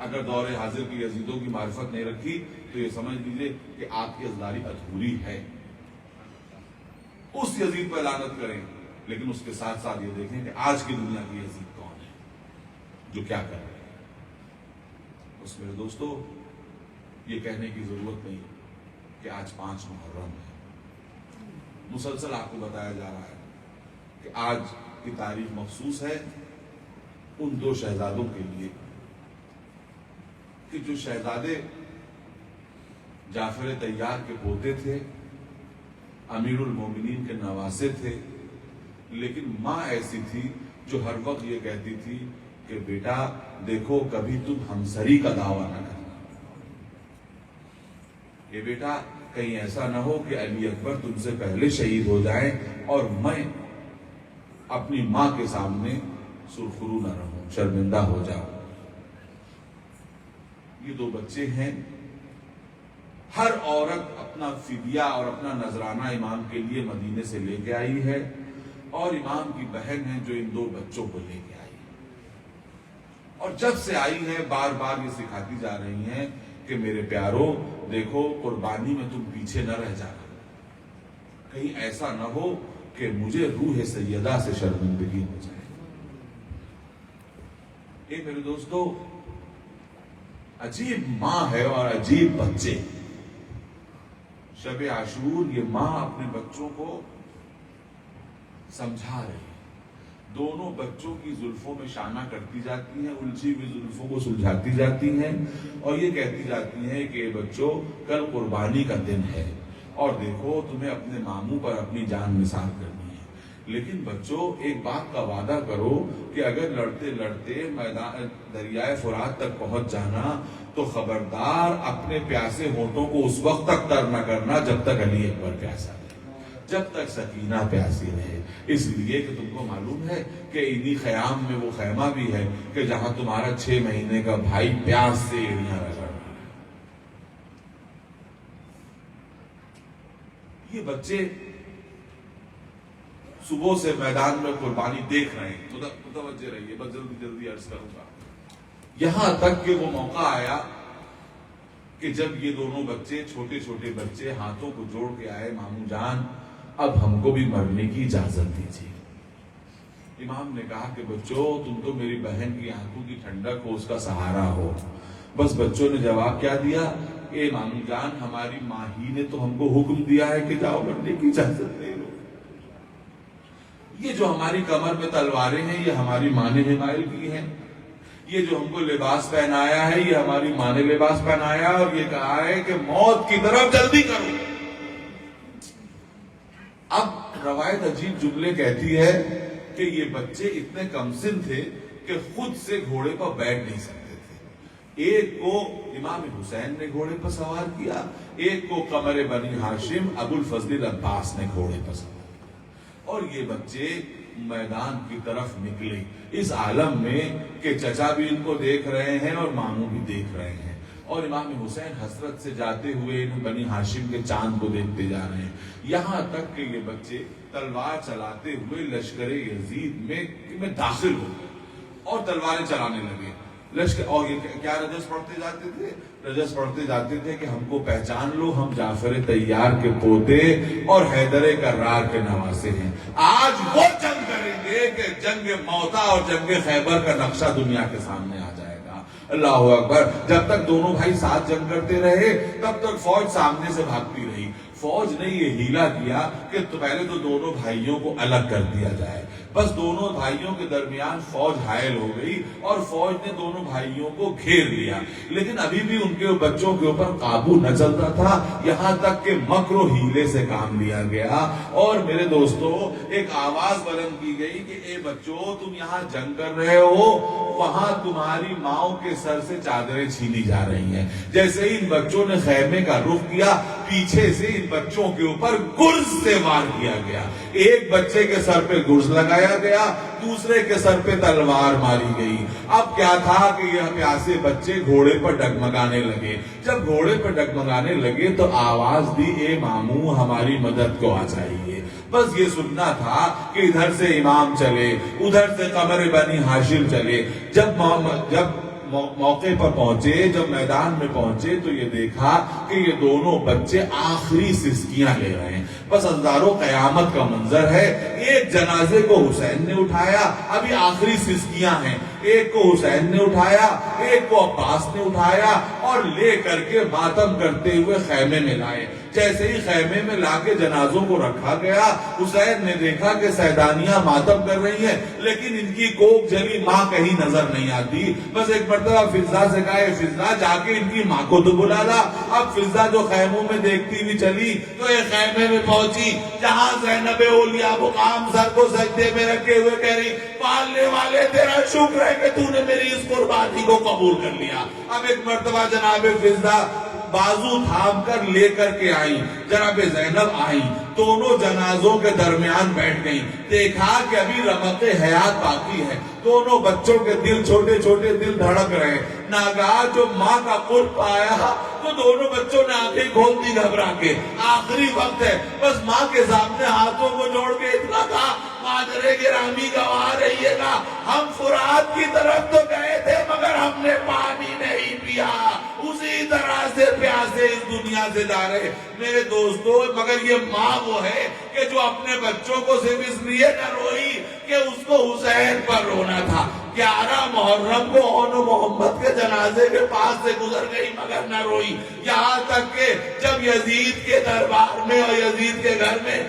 اگر دور حاضر کی یزیدوں کی معرفت نہیں رکھی تو یہ سمجھ لیجئے کہ آپ کی عزداری ادھوری ہے. اس یزید پہ لعنت کریں لیکن اس کے ساتھ ساتھ یہ دیکھیں کہ آج کی دنیا کی یزید کون ہے جو کیا کر رہے ہیں. اس میرے دوستو یہ کہنے کی ضرورت نہیں کہ آج 5 محرم ہے. مسلسل آپ کو بتایا جا رہا ہے کہ آج کی تاریخ مخصوص ہے ان 2 شہزادوں کے لیے کہ جو شہزادے جعفر طیار کے پوتے تھے, امیر المومنین کے نواسے تھے, لیکن ماں ایسی تھی جو ہر وقت یہ کہتی تھی کہ بیٹا دیکھو کبھی تم ہمسری کا دعویٰ نہ کرنا, کہ بیٹا کہیں ایسا نہ ہو کہ علی اکبر تم سے پہلے شہید ہو جائیں اور میں اپنی ماں کے سامنے سرخرو نہ رہوں, شرمندہ ہو جاؤں. یہ 2 بچے ہیں. ہر عورت اپنا فدیہ اور اپنا نذرانہ امام کے لیے مدینے سے لے کے آئی ہے اور امام کی بہن ہے جو ان 2 بچوں کو لے کے آئی ہے, اور جب سے آئی ہے بار بار یہ سکھاتی جا رہی ہیں کہ میرے پیاروں دیکھو قربانی میں تم پیچھے نہ رہ جانا, کہیں ایسا نہ ہو کہ مجھے روح سیدہ سے شرمندگی ہو جائے. یہ میرے دوستو عجیب ماں ہے اور عجیب بچے. شب عاشور یہ ماں اپنے بچوں کو سمجھا رہی ہے. دونوں بچوں کی زلفوں میں شانہ کرتی جاتی ہیں, الجھی ہوئی زلفوں کو سلجھاتی جاتی ہیں اور یہ کہتی جاتی ہیں کہ بچوں کل قربانی کا دن ہے اور دیکھو تمہیں اپنے ماموں پر اپنی جان نثار کرنی ہے, لیکن بچوں ایک بات کا وعدہ کرو کہ اگر لڑتے لڑتے میدان دریائے فرات تک پہنچ جانا تو خبردار اپنے پیاسے ہونٹوں کو اس وقت تک تر نہ کرنا جب تک علی اکبر پیاسا رہے, جب تک سکینہ پیاسی رہے. اس لیے کہ تم کو معلوم ہے کہ انہی خیام میں وہ خیمہ بھی ہے کہ جہاں تمہارا 6 مہینے کا بھائی پیاس سے ایڑیاں رگڑ رہا ہے. یہ بچے صبح سے میدان میں قربانی دیکھ رہے ہیں. متوجہ رہیے, بس جلدی جلدی عرض کروں گا. یہاں تک کہ وہ موقع آیا کہ جب یہ دونوں بچے چھوٹے چھوٹے بچے ہاتھوں کو جوڑ کے آئے, ماموں جان اب ہم کو بھی مرنے کی اجازت دیجیے. امام نے کہا کہ بچوں تم تو میری بہن کی آنکھوں کی ٹھنڈک ہو, اس کا سہارا ہو. بس بچوں نے جواب کیا دیا, اے ماموں جان ہماری ماں ہی نے تو ہم کو حکم دیا ہے کہ جاؤ مرنے کی اجازت دے لو. یہ جو ہماری کمر میں تلواریں ہیں یہ ہماری ماں نے حمایل کی ہیں, یہ جو ہم کو لباس پہنایا ہے یہ ہماری ماں نے لباس پہنایا اور یہ کہا ہے کہ موت کی طرف جلدی کرو. اب روایت عجیب جملے کہتی ہے کہ یہ بچے اتنے کم سن تھے کہ خود سے گھوڑے پر بیٹھ نہیں سکتے تھے. ایک کو امام حسین نے گھوڑے پر سوار کیا, ایک کو قمر بنی ہاشم ابو الفضل عباس نے گھوڑے پر سوار کیا, اور یہ بچے میدان کی طرف نکلے اس عالم میں کہ چچا بھی ان کو دیکھ رہے ہیں اور ماموں بھی دیکھ رہے ہیں, اور امام حسین حسرت سے جاتے ہوئے بنی ہاشم کے چاند کو دیکھتے جا رہے ہیں. یہاں تک کہ یہ بچے تلوار چلاتے ہوئے لشکر یزید میں داخل ہو گئے اور تلواریں چلانے لگے. لشکر اور یہ کیا رجس پڑھتے جاتے تھے, رجس پڑھتے جاتے تھے کہ ہم کو پہچان لو ہم جعفر طیار کے پوتے اور حیدر کرار کے نواسے ہیں. آج وہ جنگ کریں گے کہ جنگ موتا اور جنگ خیبر کا نقشہ دنیا کے سامنے آ جائے گا. اللہ اکبر. جب تک دونوں بھائی ساتھ جنگ کرتے رہے تب تک فوج سامنے سے بھاگتی رہی. فوج نے یہ ہیلا کیا کہ پہلے تو دونوں بھائیوں کو الگ کر دیا جائے. بس دونوں بھائیوں کے درمیان فوج حائل ہو گئی اور فوج نے دونوں بھائیوں کو گھیر لیا, لیکن ابھی بھی ان کے بچوں کے اوپر قابو نہ چلتا تھا. یہاں تک کہ مکر و ہیلے سے کام لیا گیا اور میرے دوستو ایک آواز بلند کی گئی کہ اے بچوں تم یہاں جنگ کر رہے ہو, وہاں تمہاری ماؤں کے سر سے چادریں چھینی جا رہی ہیں. جیسے ہی ان بچوں نے خیمے کا رخ کیا پیچھے سے ان بچوں کے اوپر گرز سے وار کیا گیا. ایک بچے کے سر پہ گرز لگایا گیا, دوسرے کے سر پہ تلوار ماری گئی. اب کیا تھا کہ یہ پیاسے بچے گھوڑے پر ڈگمگانے لگے. جب گھوڑے پر ڈگمگانے لگے تو آواز دی اے ماموں ہماری مدد کو آ جائیے. بس یہ سننا تھا کہ ادھر سے امام چلے ادھر سے قمر بنی ہاشم چلے. جب موقع پر پہنچے، جب میدان میں پہنچے تو یہ دیکھا کہ یہ دونوں بچے آخری سسکیاں لے رہے ہیں. بس انظارو قیامت کا منظر ہے. ایک جنازے کو حسین نے اٹھایا، ابھی آخری سسکیاں ہیں. ایک کو حسین نے اٹھایا، ایک کو عباس نے اٹھایا اور لے کر کے ماتم کرتے ہوئے خیمے میں لائے. جیسے ہی خیمے میں لا کے جنازوں کو رکھا گیا، حسین نے دیکھا کہ سیدانیاں ماتم کر رہی ہیں، لیکن ان کی کوک جلی ماں کہیں نظر نہیں آتی. بس ایک مرتبہ فضا سے کہا، فضا جا کے ان کی ماں کو تو بلا لا. اب فضا جو خیموں میں دیکھتی ہوئی چلی تو ایک خیمے میں پہنچی جہاں زینب اولیاء مقام سر کو سجدے میں رکھے ہوئے کہہ رہی، پالنے والے تیرا شکر ہے کہ تو نے میری اس قربانی کو قبول کر لیا. اب ایک مرتبہ جناب فضا بازو تھام کر لے کر کے آئی. جناب زینب آئی، دونوں جنازوں کے درمیان بیٹھ گئی. دیکھا کہ ابھی رمق حیات باقی ہے، دونوں بچوں کے دل، چھوٹے چھوٹے دل دھڑک رہے. ناگہاں جو ماں کا قرب آیا تو دونوں بچوں نے آنکھیں کھول دی گھبرا کے. آخری وقت ہے، بس ماں کے سامنے ہاتھوں کو جوڑ کے اتنا کہا، مادر گرامی گواہ رہیے گا، ہم فرات کی طرف تو گئے تھے مگر ہم نے پانی نہیں پیا، اسی طرح سے پیاسے اس دنیا سے جا رہے. میرے دوستو، مگر یہ ماں وہ ہے کہ جو اپنے بچوں کو صرف اس لیے نہ روئی کہ اس کو حسین پر رونا تھا. 11 محرم کو اون محمد کے جنازے کے پاس سے گزر گئی مگر نہ روئی. یہاں تک کہ جب یزید کے دربار میں اور یزید کے گھر میں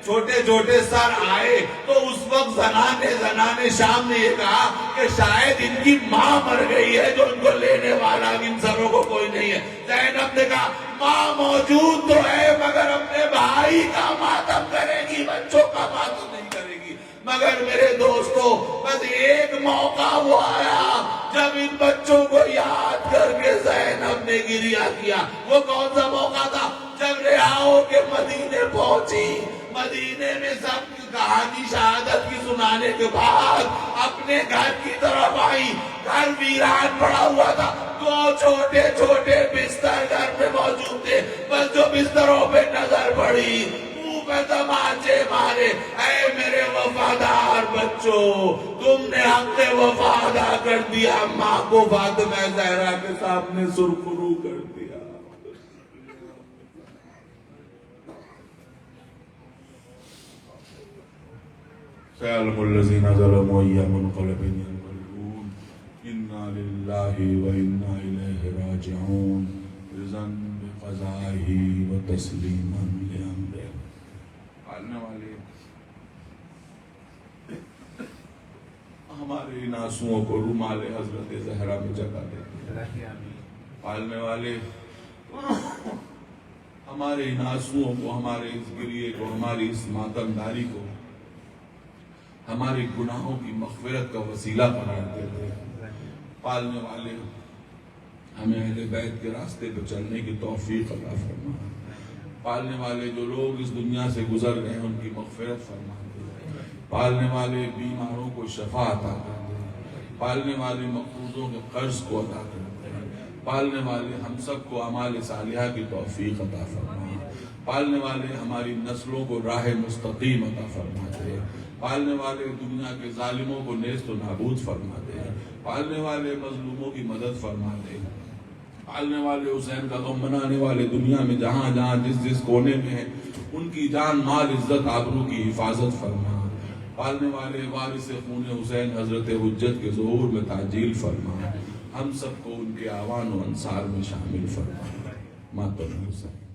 چھوٹے چھوٹے سر آئے تو اس وقت زنانے شام نے یہ کہا کہ شاید ان کی ماں مر گئی ہے جو ان کو لینے والا، ان سروں کو کوئی نہیں ہے. زینب نے کہا، ماں موجود تو ہے مگر اپنے بھائی کا ماتم کرے گی، بچوں کا ماتم نہیں کرے گی. مگر میرے دوستو، بس ایک موقع وہ آیا جب ان بچوں کو یاد کر کے زینب نے گریہ کیا. وہ کون سا موقع تھا؟ جب رہا ہو کے مدینے پہنچی، مدینے میں سب کی کہانی شہادت کی سنانے کے بعد اپنے گھر کی طرف آئی. گھر ویران پڑا ہوا تھا، 2 چھوٹے چھوٹے بستر گھر میں موجود تھے. بس جو بستروں پہ نظر پڑی، منہ پہ تماچے مارے، اے میرے وفادار بچوں، تم نے حق وفا ادا کر دیا، ماں کو فاطمہ زہرا کے سامنے سرخرو کر دیا. سيعلم الذين ظلموا أي منقلب ينقلبون إنا لله وإنا إليه راجعون رضا بقضائه وتسليما لأمره. پالنے والے ہمارے ان آنسوؤں کو رومال حضرت زہرا میں جگہ دیتے ہیں. پالنے والے ہمارے ان آنسوؤں کو، ہمارے اس گریے کو، ہماری اس ماتمداری کو ہمارے گناہوں کی مغفرت کا وسیلہ قرار دیتے ہیں. پالنے والے ہمیں اہل بیت کے راستے پہ چلنے کی توفیق عطا فرما. پالنے والے جو لوگ اس دنیا سے گزر گئے ان کی مغفرت فرما دے. پالنے والے بیماروں کو شفا عطا کر دے. پالنے والے مقروضوں کے قرض کو ادا کر دے. پالنے والے ہم سب کو اعمال صالحہ کی توفیق عطا فرما. پالنے والے ہماری نسلوں کو راہ مستقیم عطا فرما دے. پالنے والے دنیا کے ظالموں کو نیست و نابود فرما دے. پالنے والے مظلوموں کی مدد فرما دے. پالنے والے حسین کا غم منانے والے دنیا میں جہاں جہاں جس جس کونے میں ہیں ان کی جان مال عزت آبرو کی حفاظت فرما. پالنے والے وارث خون حسین حضرت حجت کے ظہور میں تعجیل فرما. ہم سب کو ان کے اعوان و انصار میں شامل فرما. ماتم حسین.